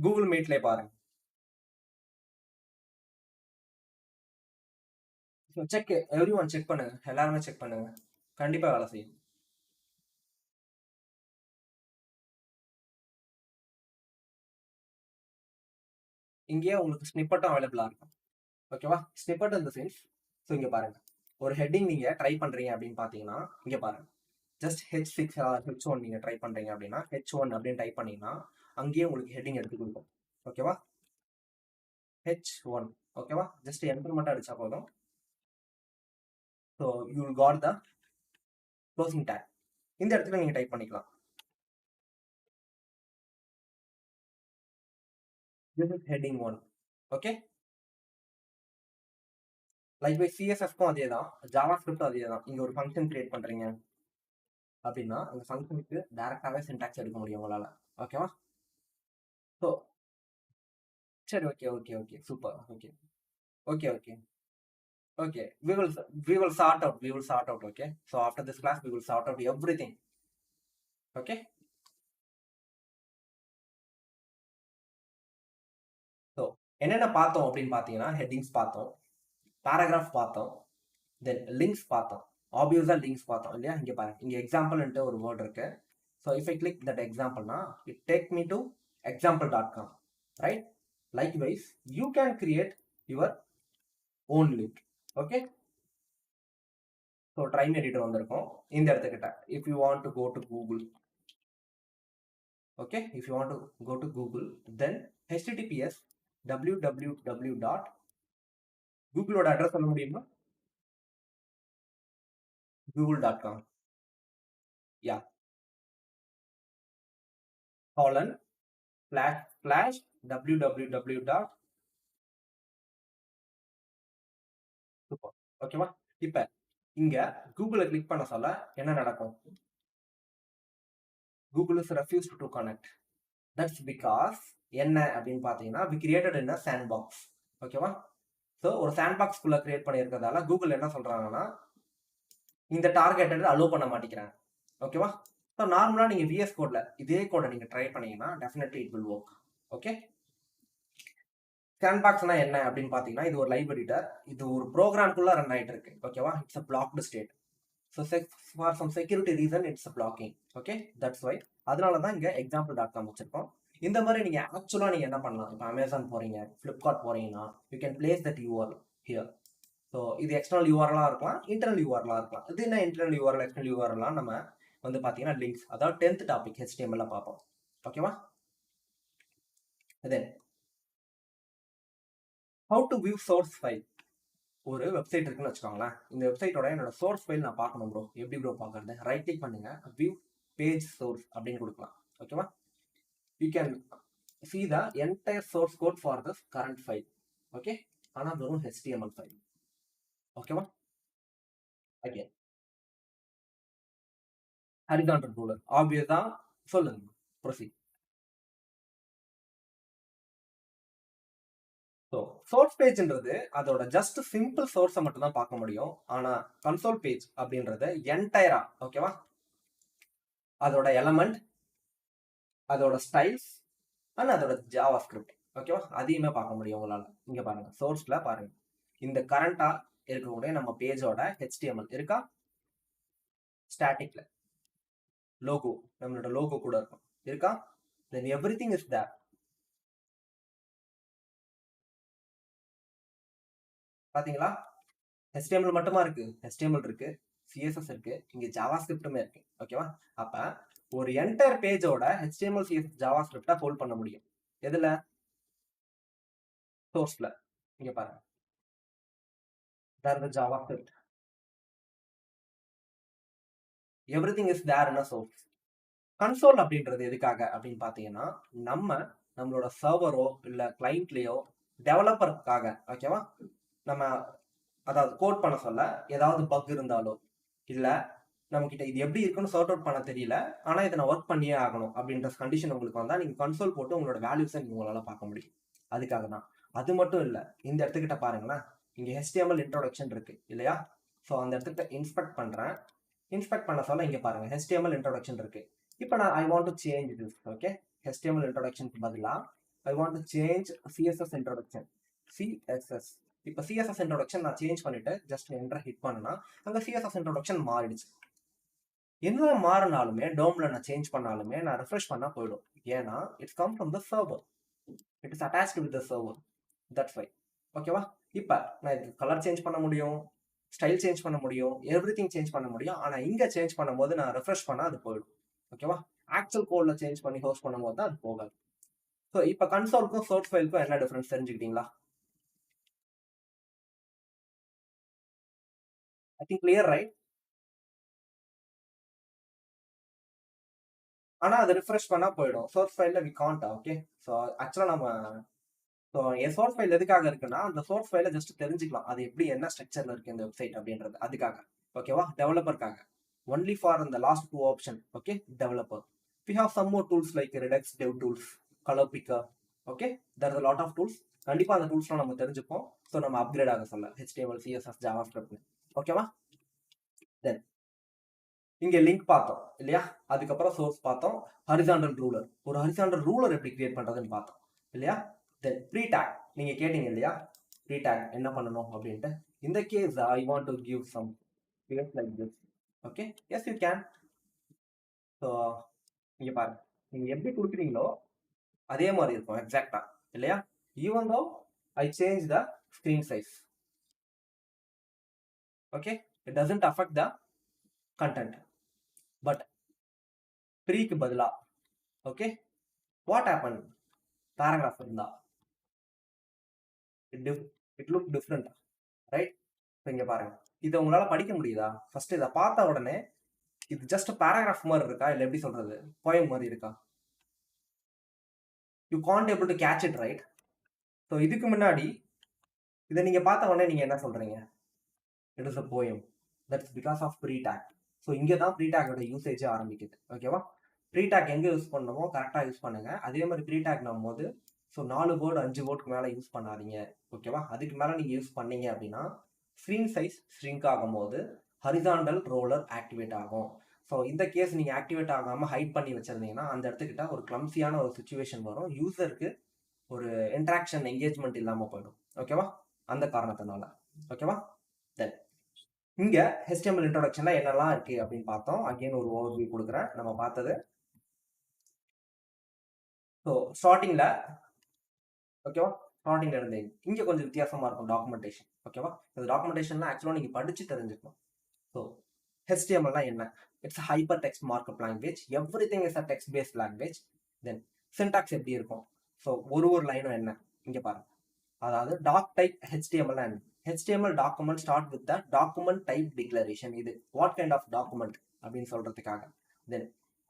Google மீட்ல பாருங்க. Check, every one check பண்ணுங்க, எல்லாருமே செக் பண்ணுங்க, கண்டிப்பா வேலை செய்யும். இங்கேயே உங்களுக்கு ஸ்னிப்பட்டும் அவைலபிளா இருக்கும். ஓகேவா, ஸ்னிப்பட் இந்த சென்ஸ். ஸோ இங்க பாருங்க, ஒரு ஹெட்டிங் நீங்க ட்ரை பண்றீங்க அப்படின்னு பாத்தீங்கன்னா இங்க பாருங்க, ஜஸ்ட் H6 H1 நீங்க ட்ரை பண்றீங்க அப்படின்னா H1 அப்படின்னு டைப் பண்ணீங்கன்னா அங்கேயே உங்களுக்கு ஹெட்டிங் எடுத்து கொடுக்கும். ஓகேவா, H1. ஓகேவா, ஜஸ்ட் என்டர் மட்டும் அடிச்சா போதும். So you will got the closing tag. இந்த இடத்துல நீங்க டைப் பண்ணிக்கலாம். This is heading 1. Okay, like by CSSக்கும் அதே தான், ஜாவாஸ்கிரிப்டும் அதே தான். இங்க ஒரு ஃபங்க்ஷன் கிரியேட் பண்றீங்க அப்படின்னா அந்த ஃபங்க்ஷனுக்கு டைரக்டாவே சின்டாக்ஸ் எடுக்க முடியும் உங்களால. ஓகேவா, ஸோ சரி, okay okay okay, super. Okay okay okay okay, we will sort out. Okay, so after this class we will sort out everything. Okay, so என்னென்ன பார்த்தோம் அப்படின்னு பார்த்தீங்கன்னா ஹெட்டிங்ஸ் பார்த்தோம், பேராகிராஃப் பார்த்தோம், தென் லிங்க்ஸ் பார்த்தோம். ஆப்வியஸா லிங்க்ஸ் பார்த்தோம் இல்லையா? இங்க பாருங்க, இங்க எக்ஸாம்பிள்ன்ட்டு ஒரு வேர்ட் இருக்கு. So if I click that எக்ஸாம்பிள்னா it take me to example.com, right? Likewise you can create your own link. Okay, so try me editor வந்திருக்கும் இந்த இடத்துக்கிட்ட. If you want to go to Google, okay, if you want to go to Google, then https www. கூகுளோட address சொல்ல முடியுமா? google.com. yeah, colon // www. Super. ஓகேவா, இப்ப இங்க கூகுளை click பண்ண சொல்ல என்ன நடக்கும்? Google is refused to connect. That's because என்ன அப்படின்னு பாத்தீங்கன்னா we created in a sandbox. ஓகேவா, ஸோ ஒரு சாண்ட்பாக்ஸ் குள்ள கிரியேட் பண்ணியிருக்கிறதால கூகுள் என்ன சொல்றாங்கன்னா இந்த டார்கெட்டை அலோவ் பண்ண மாட்டேங்கிறாங்க. ஓகேவா, ஸோ நார்மலாக நீங்கள் VS கோடில் இதே கோடை நீங்கள் ட்ரை பண்ணீங்கன்னா definitely it will work. Okay, சாண்ட்பாக்ஸ்னா என்ன அப்படின்னு பார்த்தீங்கன்னா, இது ஒரு லைவ் எடிட்டர். இது ஒரு ப்ரோக்ராம்குள்ள ரன் ஆயிட்டு இருக்கு. ஓகேவா? It's a blocked state. So for some security reason it's blocking. Okay, that's why. அதனால தான் இங்கே எக்ஸாம்பிள்.com வச்சிருக்கோம். இந்த மாதிரி நீங்க ஆக்சுவலா நீங்க என்ன பண்ணலாம்? இப்போ அமேசான் போறீங்க, ஃபிளிப்கார்ட் போறீங்கன்னா, you can place that URL here. So இது எக்ஸ்டர்னல் யூஆர்எலாக இருக்கலாம், இன்டர்னல் யூஆர்எலாக இருக்கலாம். இது என்ன இன்டர்னல் யூஆர்எல், எக்ஸ்டர்னல் யூஆர்எல்லாம் நம்ம வந்து பார்த்தீங்கன்னா லிங்க்ஸ், அதாவது 10th டாபிக் HTML பார்ப்போம். ஓகேவா? தென் how to view source file. ஒரு வெப்சைட் இருக்குன்னு வச்சுக்கோங்களேன். இந்த வெப்சைட்டோட என்னோட சோர்ஸ் ஃபைல் நான் பார்க்கணும் ப்ரோ. எப்படி ப்ரோ பார்க்கறது? ரைட் கிளிக் பண்ணுங்க, வியூ பேஜ் சோர்ஸ் அப்படின்னு கொடுக்கலாம். ஓகேவா? You can see the entire source code for this current file. Okay, ஆனா வெறும் HTML ஃபைல். ஓகேவா? ஓகே, ஹரிசாண்டல் ரூலர் ஆப்வியஸா சொல்லுங்க, ப்ரொசீட். ஸோ சோர்ஸ் பேஜ்ன்றது அதோட ஜஸ்ட் சிம்பிள் சோர்ஸை மட்டும் தான் பார்க்க முடியும். ஆனா கன்சோல் பேஜ் அப்படின்றது என்டையரா, ஓகேவா, அதோட எலமெண்ட், அதோட ஸ்டைல்ஸ் அண்ட் அதோட ஜாவா ஸ்கிரிப்ட், ஓகேவா, அதையுமே பார்க்க முடியும் உங்களால. இங்க பாருங்க, சோர்ஸ்ல பாருங்க, இந்த கரண்டா இருக்கக்கூடிய நம்ம பேஜோட HTML இருக்கா, ஸ்டாட்டிக்ல லோகோ, நம்மளோட லோகோ கூட இருக்கும் இருக்கா, தென் எவ்ரிதிங் இஸ் தேர். பாத்தீங்களா? HTML மட்டுமா இருக்கு? HTML இருக்கு, CSS இருக்கு, இங்க ஜாவா ஸ்கிரிப்டுமே இருக்கு. ஓகேவா? அப்ப ஒரு என்டையர் பேஜோட HTML CSS ஜாவா ஸ்கிரிப்டா ஹோல்ட் பண்ண முடியும். எதுல? சோர்ஸ்ல. இங்க பாருங்க, the JavaScript, everything is there in a source. Console அப்படின்றது எதுக்காக அப்படின்னு பாத்தீங்கன்னா, நம்மளோட சர்வரோ இல்ல கிளைண்ட்லயோ டெவலப்பருக்காக, ஓகேவா, நம்ம அதாவது கோட் பண்ண சொல்ல ஏதாவது பக் இருந்தாலோ இல்ல நம்ம கிட்ட இது எப்படி இருக்குன்னு சார்ட் அவுட் பண்ண தெரியல, ஆனா இதை நான் ஒர்க் பண்ணியே ஆகணும் அப்படின்ற கண்டிஷன் உங்களுக்கு வந்தா நீங்க கன்சோல் போட்டு உங்களோட வேல்யூஸை உங்களால பார்க்க முடியும். அதுக்காக தான். அது மட்டும் இல்ல, இந்த இடத்துக்கிட்ட பாருங்களேன், இங்க HTML இன்ட்ரோடக்ஷன் இருக்கு இல்லையா? ஸோ அந்த இடத்துக்கிட்ட இன்ஸ்பெக்ட் பண்றேன். இன்ஸ்பெக்ட் பண்ண சொல்ல இங்க பாருங்க HTML இன்ட்ரோடக்ஷன் இருக்கு. இப்போ நான் ஐ want to change this. Okay, HTML இன்ட்ரோடக்ஷனுக்கு பதிலா ஐ want to change CSS introduction. CSS. இப்போ CSS இன்ட்ரோடக்ஷன் நான் சேஞ்ச் பண்ணிட்டு ஜஸ்ட் என்டர் ஹிட் பண்ணனா அங்க CSS இன்ட்ரோடக்ஷன் மாறிடுச்சு. என்ன மாறினாலுமே டோம்ல நான் சேஞ்ச் பண்ணாலுமே நான் ரெஃப்ரெஷ் பண்ணா போயிடும். ஏன்னா it's come from the server, it is attached with the server. That's why. ஓகேவா? இப்போ நான் இதுக்கு கலர் சேஞ்ச் பண்ண முடியும், ஸ்டைல் சேஞ்ச் பண்ண முடியும், எவ்ரிதிங் சேஞ்ச் பண்ண முடியும். ஆனா இங்க சேஞ்ச் பண்ணும்போது நான் ரெஃப்ரெஷ் பண்ணா அது போயிடும். ஓகேவா? ஆக்சுவல் கோட்ல சேஞ்ச் பண்ணி ஹோஸ்ட் பண்ணும்போது தான் அது போகாது. ஸோ இப்போ கன்சோலுக்கும் சோர்ஸ் ஃபைலுக்கும் என்ன டிஃபரன்ஸ் தெரிஞ்சுக்கிட்டீங்களா? I think clear, right? ஆனா அது ரிஃப்ரெஷ் பண்ணா போயிடும். சோர்ஸ் ஃபைல்ல வி காண்ட். ஓகே, ஸோ ஆக்சுவலா நம்ம ஸோ என் சோர்ஸ் ஃபைல் எதுக்காக இருக்குன்னா, அந்த சோர்ஸ் ஃபைலை ஜஸ்ட் தெரிஞ்சுக்கலாம் அது எப்படி என்ன ஸ்ட்ரக்சர்ல இருக்கு இந்த வெப்சைட் அப்படின்றது. அதுக்காக. ஓகேவா? டெவலப்பருக்காக. ஒன்லி ஃபார் இந்த last two option. Okay, developer. We have some more tools like Redux, dev tools, colour picker. Okay, there is a lot of tools. கண்டிப்பா அந்த டூல்ஸ்லாம் நம்ம தெரிஞ்சுப்போம். ஸோ நம்ம அப்கிரேட் ஆக சொல்ல HTML, CSS, ஜாவா ஸ்கிரிப்ட். ஓகேவா? தென் இங்க லிங்க் பார்த்தோம் இல்லையா? அதுக்கப்புறம் சோர்ஸ் பார்த்தோம். ஹரிசாண்டல் ரூலர், ஒரு ஹரிசாண்டல் ரூலர் எப்படி கிரியேட் பண்றதுன்னு பார்த்தோம் இல்லையா? தென் ப்ரீ டேக், நீங்க கேட்டீங்க இல்லையா ப்ரீ டேக் என்ன பண்ணணும் அப்படின்ட்டு. இந்த case I want to give some fields like this. Okay, as you can. So இங்க பாருங்க, நீங்க எப்படி கொடுக்குறீங்களோ அதே மாதிரி இருக்கும் எக்ஸாக்டா இல்லையா? Even though I change the screen size. Okay, it doesn't affect the content. But ப்ரீக்கு பதிலா, ஓகே, வாட் ஹேப்பன், பேராகிராஃப் இருந்தா இட் லுக் டிஃப்ரெண்ட், ரைட்? இங்க பாருங்க, இதை உங்களால படிக்க முடியுதா? ஃபர்ஸ்ட் இதை பார்த்த உடனே இது ஜஸ்ட் பேராகிராஃப் மாதிரி இருக்கா, இல்ல எப்படி சொல்றது, போயம் மாதிரி இருக்கா? You can't able to catch it, right? So இதுக்கு முன்னாடி இதை நீங்க பார்த்த உடனே நீங்க என்ன சொல்றீங்க? It is a poem. That's because of pre tag. So இங்கே தான் ப்ரீ டேக்கோட யூசேஜே ஆரம்பிக்குது. ஓகேவா? ப்ரீ டேக் எங்கே யூஸ் பண்ணணுமோ கரெக்டாக யூஸ் பண்ணுங்க. அதே மாதிரி ப்ரீ டேக் போது ஸோ 4 வேர்டு 5 வேர்டுக்கு மேலே யூஸ் பண்ணாதீங்க. ஓகேவா? அதுக்கு மேலே நீங்கள் யூஸ் பண்ணீங்க அப்படின்னா ஸ்க்ரீன் சைஸ் ஷ்ரிங்க் ஆகும்போது ஹரிசாண்டல் ரோலர் ஆக்டிவேட் ஆகும். ஸோ இந்த கேஸ் நீங்கள் ஆக்டிவேட் ஆகாமல் ஹைட் பண்ணி வச்சிருந்தீங்கன்னா அந்த இடத்துக்கிட்ட ஒரு கிளம்சியான ஒரு சுச்சுவேஷன் வரும். யூசருக்கு ஒரு இன்ட்ராக்ஷன் என்கேஜ்மெண்ட் இல்லாமல் போயிடும். ஓகேவா? அந்த காரணத்தினால. ஓகேவா? தென் இங்க HTML இன்ட்ரோடக்ஷன்ல என்னெல்லாம் இருக்கு அப்படின்னு பார்த்தோம். அகைன் ஒரு ஓவர்வியூ கொடுக்குறேன் நம்ம பார்த்தது. ஸோ ஸ்டார்டிங்ல ஓகேவா, ஸ்டார்டிங்ல இருந்து இங்க கொஞ்சம் வித்தியாசமா இருக்கும் டாக்குமெண்டேஷன். ஓகேவா, இந்த டாக்குமெண்டேஷன்லாம் ஆக்சுவலாக நீங்க படிச்சு தெரிஞ்சுக்கணும். ஸோ HTML என்ன? It's hyper text markup language. Everything is a text based language. Then syntax எப்படி இருக்கும்? ஸோ ஒரு லைனும் என்ன இங்க பாருங்க. அதாவது doc type HTML and HTML document start with the document type declaration. இது what kind of document அப்படின்னு சொல்றதுக்காக. Then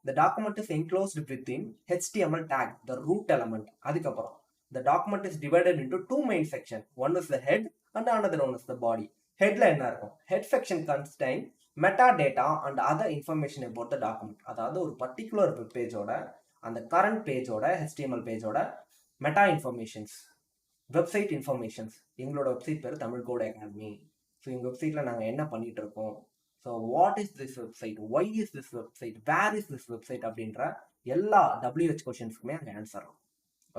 the document is enclosed within HTML tag, the root element. அதுக்கப்புறம் the document is divided into two main sections. One is the head and another one is the body. Headல என்ன இருக்கும்? Head section contain metadata and other information about the document. அதாவது ஒரு particular web பேஜோட அந்த current பேஜோட HTML பேஜோட meta informations, website informations. எங்களோட website பேர் தமிழ் கோட் அகாடமி. ஸோ எங்கள் வெப்சைட்டில் நாங்கள் என்ன பண்ணிட்டு இருக்கோம், so what is this website, why is this website, where is this website அப்படின்ற எல்லா WH கொஷின்ஸுக்குமே அங்கே ஆன்சர் இருக்கும்.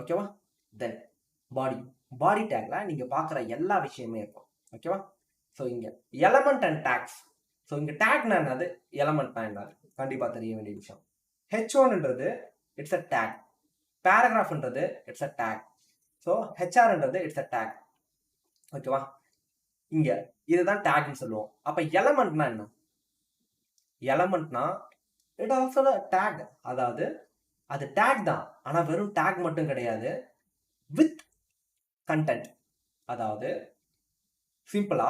ஓகேவா? தென் பாடி டேக்ல நீங்கள் பார்க்குற எல்லா விஷயமே இருக்கும். ஓகேவா? ஸோ இங்கே எலமெண்ட் அண்ட் டேக்ஸ். ஸோ இங்கே டேக்னா என்னது, எலமெண்ட்னா என்னது கண்டிப்பாக தெரிய வேண்டிய விஷயம். H1ன்றது இட்ஸ் அ டேக், பேராகிராஃப்ன்றது இட்ஸ் அ டேக், ஸோ ஹெச்ஆர்ன்றது இட்ஸ் அ டேக். ஓகேவா? இங்க இதுதான் டேக்னு சொல்லுவோம். அப்ப எலமெண்ட்னா என்ன? எலமெண்ட்னா இட் ஆல்சோ டேக். அதாவது அது டேக் தான், ஆனா வெறும் டேக் மட்டும் கிடையாது, வித் கண்டென்ட். அதாவது சிம்பிளா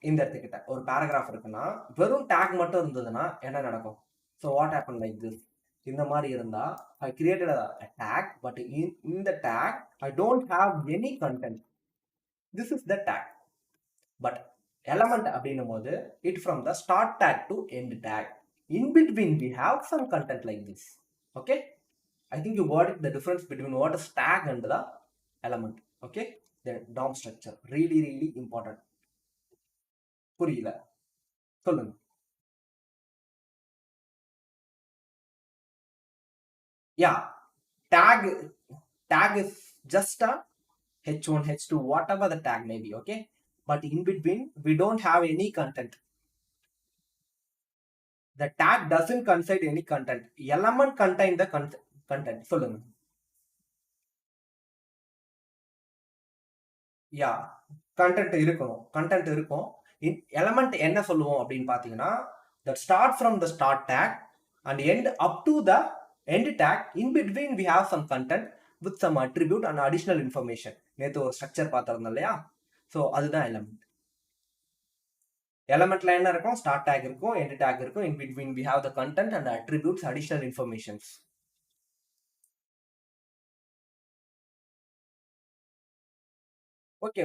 இந்த இடத்துக்கிட்ட ஒரு பேராகிராஃப் இருக்குன்னா வெறும் டேக் மட்டும் இருந்ததுன்னா என்ன நடக்கும்? So what happen like this. இந்த மாதிரி இருந்தா I created a take, but in the take I don't have any content. This is the take. But element அப்படின்னும் போது it from the start tag to end take. In between we have some content like this. Okay, I think you got it, the difference between what is tag and the element. Okay, then DOM structure really important. புரியல சொல்லுங்க. Yeah, tag is just a H1 H2 whatever the tag may be. Okay, but in between we don't have any content. The tag doesn't contain any content. Element contain the content. சொல்லுங்க. யா, content இருக்கணும், content இருக்கும். Element என்ன சொல்லுவோம் அப்படின்னு பார்த்தீங்கன்னா, that start from the start tag and end up to the end tag. In between we have some content with some attribute and additional information. நேற்று ஒரு structure பார்த்துருந்தோம் இல்லையா? ஸோ அதுதான் எலமெண்ட். எலமெண்ட்ல என்ன இருக்கும்? ஸ்டார்ட் டேக் இருக்கும், எண்ட் டேக் இருக்கும். In between we have the content and attributes, additional informations. Okay.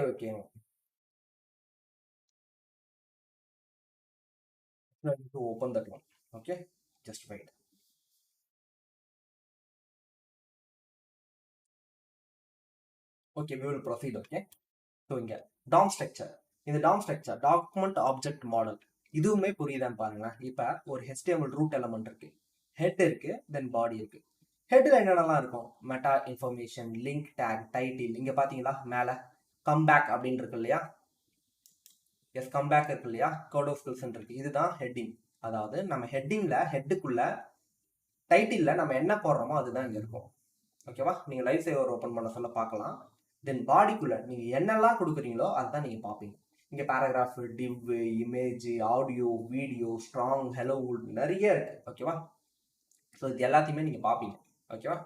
I need to open that one. Okay, just wait. Okay, we will proceed. Okay, so இங்கே Tom structure. இந்த Tom structure document object model. இதுவுமே புரியுதான்னு பாருங்களேன். இப்போ ஒரு HTML root element இருக்கு, head இருக்கு, தென் பாடி இருக்கு. ஹெட்ல என்னென்னலாம் இருக்கும்? Meta information, link take, title. இங்க பாத்தீங்களா மேல கம்பேக் அப்படின்னு இருக்கு இல்லையா? எஸ், கம்பேக் இருக்கு இல்லையா? கோட் ஆஃப் ஸ்கில்ஸ் இருக்கு. இதுதான் ஹெட்டிங். அதாவது நம்ம ஹெட்டிங்ல ஹெட்டுக்குள்ள டைட்டில்ல நம்ம என்ன போடுறோமோ அதுதான் இங்க இருக்கும். ஓகேவா? நீங்க லைவ் சேவர் ஓப்பன் பண்ண சொல்ல பார்க்கலாம். தென் பாடிக்குள்ள நீங்க என்னெல்லாம் கொடுக்குறீங்களோ அதுதான் நீங்க பார்ப்பீங்க. இங்க paragraph, div, image, audio, video, strong, hello, நிறைய இருக்கு. ஓகேவா? ஸோ இது எல்லாத்தையுமே நீங்க பார்ப்பீங்க. ஓகேவா?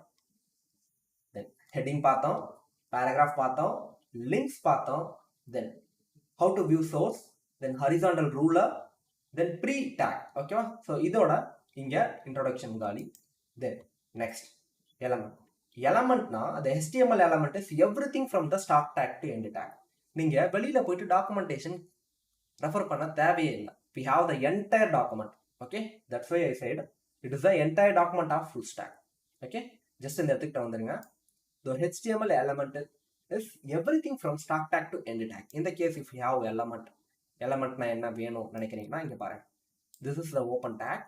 தென் ஹெட்டிங் பார்த்தோம், பேராகிராஃப் பார்த்தோம், லிங்க்ஸ் பார்த்தோம், then how to view source, then horizontal ruler, then pre tag. ஓகேவா? ஸோ இதோட இங்க இன்ட்ரோடக்ஷன் காலி. Then next element. எலமெண்ட்னா அந்த HTML element is everything from the start tag to end take. நீங்க வெளியில போயிட்டு டாக்குமெண்டேஷன் ரெஃபர் பண்ண தேவையே இல்லை. we have the entire document. Okay, that's why I said it is the entire document of full stack. Okay, just இந்த இடத்துக்கிட்ட வந்துருங்க. the HTML element is everything from start tag to end tag. In the case if you have elementனா என்ன வேணும் நினைக்கிறீங்கன்னா இங்க பாருங்க. this is the open tag,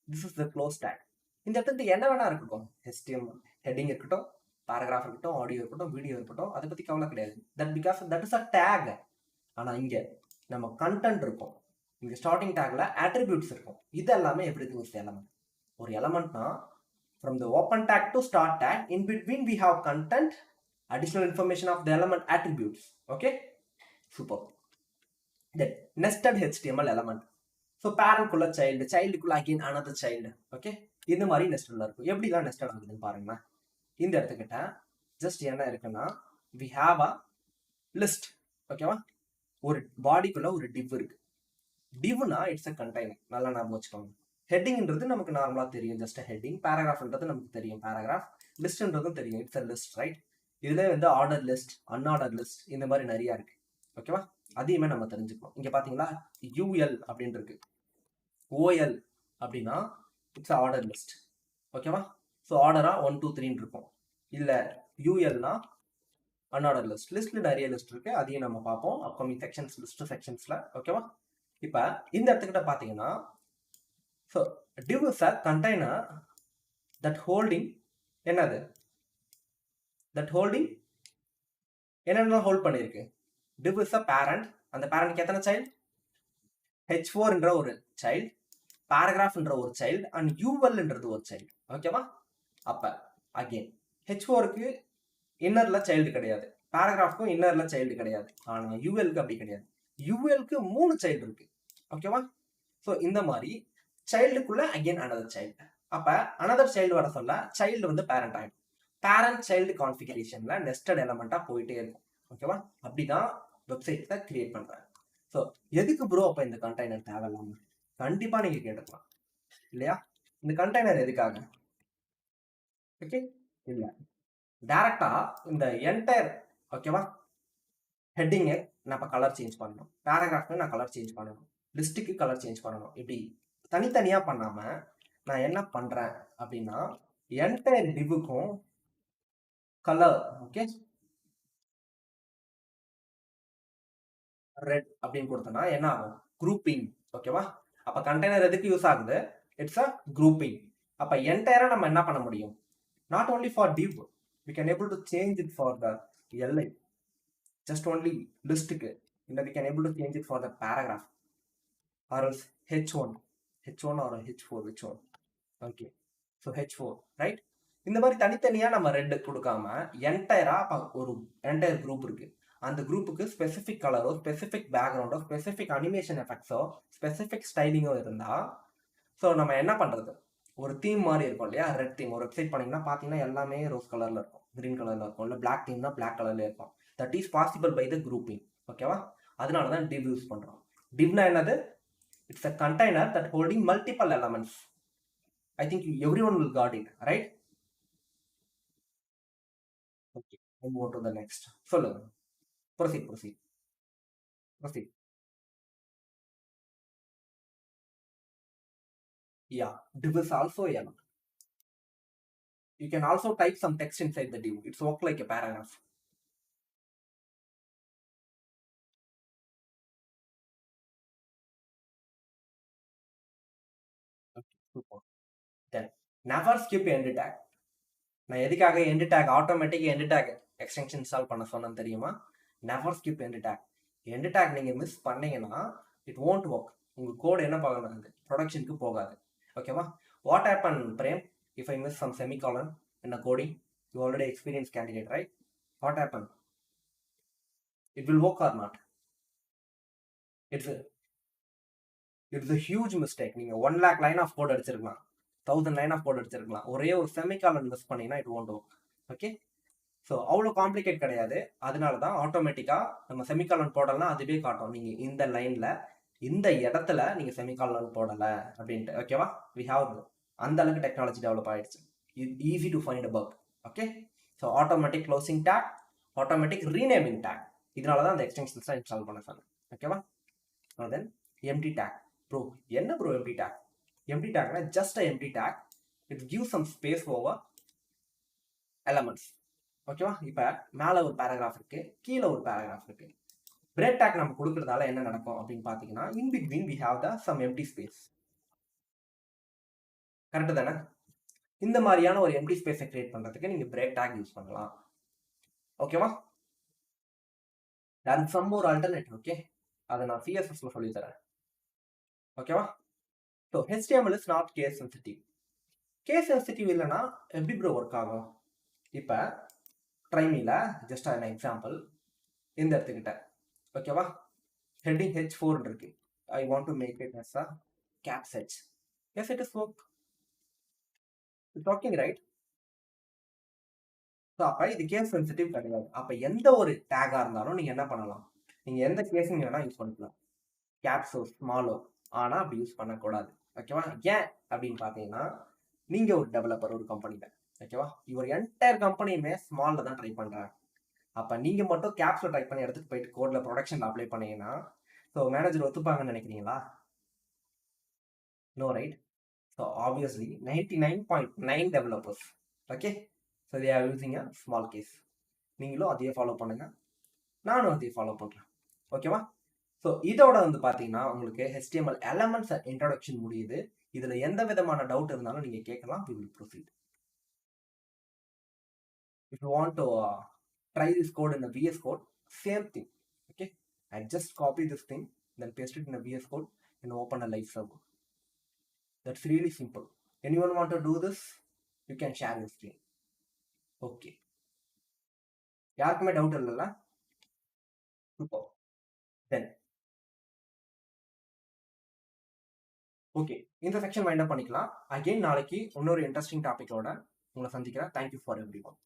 this is the close tag. இந்த இடத்துக்கு என்ன வேணா இருக்கட்டும், HTML ஹெட்டிங் இருக்கட்டும், பேராகிராஃப் இருக்கட்டும், ஆடியோ இருக்கட்டும், வீடியோ இருக்கட்டும், அதை பத்தி கவலை கிடையாது. That is a take. ஆனா இங்க நம்ம கண்டென்ட் இருக்கும். இங்க ஸ்டார்டிங் டேக்ல அட்ரிபியூட்ஸ் இருக்கும். இது எல்லாமே எப்படி இருக்கு எலமெண்ட். ஒரு எலமெண்ட்னா from the open tag to start tag, in between we have content, additional information of the element attributes. Okay, super. Then nested HTML element. So பேரண்ட்குள்ள சைல்டு, சைல்டுக்குள்ள அகெயின் another சைல்டு. ஓகே, இந்த மாதிரி நெஸ்டட்ல இருக்கும். எப்படிலாம் nested ஆகுதுன்னு பாருங்களேன். இந்த இடத்துக்கிட்ட just என்ன இருக்குன்னா we have a list. ஓகேவா, ஒரு பாடிக்குள்ள ஒரு div இருக்கு. divனா இட்ஸ் அ கண்டெய்னர். நல்லா ஞாபகம் வச்சுக்கோங்க. ஹெட்டிங்ன்றது நமக்கு நார்மலா தெரியும், ஜஸ்ட் ஹெட்டிங். பேராகிராஃப்ன்றது நமக்கு தெரியும், பேராகிராஃப். லிஸ்ட்ன்றதும் தெரியும், இட்ஸ் அ லிஸ்ட், ரைட்? இதுல வந்து ஆர்டர் லிஸ்ட், அன்ஆர்டர் லிஸ்ட், இந்த மாதிரி நிறைய இருக்கு. ஓகேவா, அதையுமே நம்ம தெரிஞ்சுக்கணும். இங்க பாத்தீங்களா யூஎல் அப்படின்னு இருக்கு, ஓஎல் அப்படின்னா இட்ஸ் ஆர்டர் லிஸ்ட். ஓகேவா, ஸோ ஆர்டரா 1 2 3 இருக்கும். இல்ல யூஎல்னா அன்ஆர்டர் லிஸ்ட். லிஸ்ட்ல நிறைய லிஸ்ட் இருக்கு, அதையும் நம்ம பார்ப்போம் அப்கமிங் செக்ஷன்ஸ், லிஸ்ட் செக்ஷன்ஸ்ல. ஓகேவா, இப்ப இந்த இடத்துக்கிட்ட பாத்தீங்கன்னா so div is a container that holding என்னது, that holding என்னென்ன ஹோல்ட் பண்ணிருக்கு. div is a parent. அந்த பேரண்ட்க்கு எத்தனை சைல்டு? h4 என்ற ஒரு சைல்டு, paragraph என்ற ஒரு சைல்டு, அண்ட் ul என்றது ஒரு சைல்டு. ஓகேவா, அப்ப அகைன் h4க்கு இன்னர்ல சைல்டு கிடையாது, பேராகிராஃப்க்கும் இன்னர்ல சைல்டு கிடையாது. ஆனா யூஎல்க்கு அப்படி கிடையாது. யூஎல்க்கு 3 சைல்டு இருக்கு. ஓகேவா, ஸோ இந்த மாதிரி சைல்டுக்குள்ள அகைன் அனதர் சைல்டு. அப்ப அனதர் சைல்டு வர சொல்ல சைல்டு வந்து பேரண்ட் ஆயிடும். பேரண்ட் சைல்டு கான்ஃபிகரேஷன்ல நெஸ்டட் எலமெண்டா போயிட்டே இருக்கும். ஓகேவா, அப்படிதான் வெப்சைட்ஸை கிரியேட் பண்றாங்க. ஸோ எதுக்கு ப்ரோ அப்ப இந்த கண்டெய்னர் தேவையில்லாம? கண்டிப்பா நீங்க கேட்டுக்கலாம் இல்லையா, இந்த கண்டெய்னர் எதுக்காக? ஓகே, இல்ல டைரக்டா இந்த என்டையர், ஓகேவா, ஹெட்டிங்கு நான் இப்போ கலர் சேஞ்ச் பண்ணணும், பேராகிராஃப்க்கு நான் கலர் சேஞ்ச் பண்ணணும், லிஸ்ட்டுக்கு கலர் சேஞ்ச் பண்ணணும். இப்படி தனித்தனியா பண்ணாம நான் என்ன பண்றேன் அப்படின்னா என்டையர் டிவுக்கும் கலர், ஓகே, ரெட் அப்படின்னு கொடுத்தனா என்ன ஆகும்? குரூப்பிங். ஓகேவா, அப்ப கண்டெய்னர் எதுக்கு யூஸ் ஆகுது? It's a grouping. அப்ப என்டையரா நம்ம என்ன பண்ண முடியும்? Not only for div, we can able to change it for the li, just only லிஸ்ட்டுக்கு. இல்லை we can able to change it for the paragraph or else h1 or h4, which one? Okay, so h4, right? இந்த மாதிரி தனித்தனியா நம்ம red கொடுக்காம என்டையரா ஒரு entire group இருக்கு, அந்த குரூப்புக்கு ஸ்பெசிபிக் கலரோ, ஸ்பெசிபிக் பேக்ரவுண்டோ, ஸ்பெசிபிக் அனிமேஷன் எஃபெக்ட்ஸோ, ஸ்பெசிபிக் ஸ்டைலிங்கோ இருந்தா, ஸோ நம்ம என்ன பண்றது, ஒரு தீம் மாதிரி இருக்கும் இல்லையா, ரெட் தீம். ஒரு வெப்சைட் பண்ணீங்கன்னா பாத்தீங்கன்னா எல்லாமே ரோஸ் கலர்ல இருக்கும், கிரீன் கலர்ல இருக்கும், இல்லை பிளாக் தீம்னா பிளாக் கலர்ல இருக்கும். That is possible by the grouping. ஓகேவா, அதனாலதான் div யூஸ் பண்றோம். divனா என்னது? It's a container that holding multiple elements. I think everyone will got it, right? Okay, we'll move to the next. சொல்லுங்க, proceed. Yeah, div is also a element. You can also type some text inside the div. It's work like a paragraph. Okay, super. Then never skip end tag. நான் எதுக்காக end tag, automatic end tag extension install பண்ண சொன்னேன்னு தெரியுமா? never skip end tag. end tag நீங்க miss பண்ணீங்கன்னா it won't work. உங்க code என்ன பார்க்கணும், ப்ரொடக்ஷனுக்கு போகாது. ஓகேவா, what happened frame if I miss some semicolon in a coding? You already experienced candidate, right? What happened? It will work or not? It's a huge mistake. நீங்க 1 lakh line of code அடிச்சிருக்கலாம், 1000 line of code அடிச்சிருக்கலாம், ஒரே ஒரு semicolon miss பண்ணீங்கன்னா it won't work. Okay, so அவ்வளோ complicated கிடையாது. அதனால தான் ஆட்டோமேட்டிக்காக நம்ம செமிகாலன் போடலாம், அதுவே காட்டும் நீங்க இந்த லைன்ல இந்த இடத்துல நீங்க செமிகாலன் போடலை அப்படின்ட்டு. ஓகேவா, வி ஹாவ் அந்த அளவுக்கு டெக்னாலஜி டெவலப் ஆயிடுச்சு. Easy to find a bug. Okay, so automatic closing tag, automatic renaming tag, இதனால தான் அந்த எக்ஸ்டென்ஷன்ஸ்லாம் இன்ஸ்டால் பண்ண சொன்னேன். ஓகேவா, தென் எம்டி டேக். ப்ரோ என்ன ப்ரோ எம்டி டேக்? எம்டி டேக்னா just empty tag. It give some space over elements. ஓகேவா, இப்போ மேலே ஒரு பேராகிராஃப் இருக்கு, கீழே ஒரு பேராகிராஃப் இருக்கு. பிரேக் டேக் நம்ம கொடுக்கறதால என்ன நடக்கும் அப்படின்னு பார்த்தீங்கன்னா, in between we have the some empty space. Correct தானே? இந்த மாதிரியான ஒரு எம்டி ஸ்பேஸை கிரியேட் பண்றதுக்கு நீங்க பிரேக் டேக் யூஸ் பண்ணலாம். ஓகேவா? There is some more alternative. Okay, அதை நான் சிஎஸ்எஸ்ல சொல்லி தரேன். ஓகேவா? So HTML is not case sensitive. Case sensitive இல்லைன்னா எப்படி ப்ரோ ஒர்க் ஆகும்? இப்போ ட்ரைமியில் ஜஸ்ட் an எக்ஸாம்பிள் இந்த எடுத்துக்கிட்டேன். ஓகேவா? ஹெட்டிங் H4 இருக்கு. I want to make it as a caps H. Yes, it is work. It's working, right? So அப்போ இது கேஸ் சென்சிட்டிவ் கிடையாது. அப்போ எந்த ஒரு டேகாக இருந்தாலும் நீங்கள் என்ன பண்ணலாம், நீங்கள் எந்த கேஸிங் வேணால் யூஸ் பண்ணிக்கலாம், கேப்ஸோ ஸ்மாலோ. ஆனால் அப்படி யூஸ் பண்ணக்கூடாது. ஓகேவா? ஏன் அப்படின்னு பார்த்தீங்கன்னா, நீங்கள் ஒரு டெவலப்பர் ஒரு கம்பெனியில். ஓகேவா? இவர் என்டையர் கம்பெனியுமே ஸ்மாலில் தான் ட்ரை பண்ணுறாங்க. அப்போ நீங்கள் மட்டும் கேப்ஸில் ட்ரை பண்ணி எடுத்துகிட்டு போயிட்டு கோடில் ப்ரொடக்ஷன் அப்ளை பண்ணீங்கன்னா, ஸோ மேனேஜர் ஒத்துப்பாங்கன்னு நினைக்கிறீங்களா? No, right? So obviously 99.9 developers, okay, so they are using a small case. நீங்களும் அதையே ஃபாலோ பண்ணுங்க, நானும் அதையே ஃபாலோ பண்ணுறேன். ஓகேவா? ஸோ இதோட வந்து பார்த்தீங்கன்னா உங்களுக்கு HTML எலமெண்ட்ஸ் இன்ட்ரோடக்ஷன் முடியுது. இதில் எந்த விதமான டவுட் இருந்தாலும் நீங்கள் கேட்கலாம். we will proceed. If you want to try this code in a VS Code, same thing. Okay, I just copy this thing, then paste it in a VS Code and open a live server. That's really simple. Anyone want to do this? You can share your screen. Okay, யாருக்குமே doubt இல்லைல்ல? Super. Then okay, இந்த section wind up பண்ணிக்கலாம். Again நாளைக்கு இன்னொரு interesting டாபிக்கோட உங்களை சந்திக்கிறேன். Thank you for every one.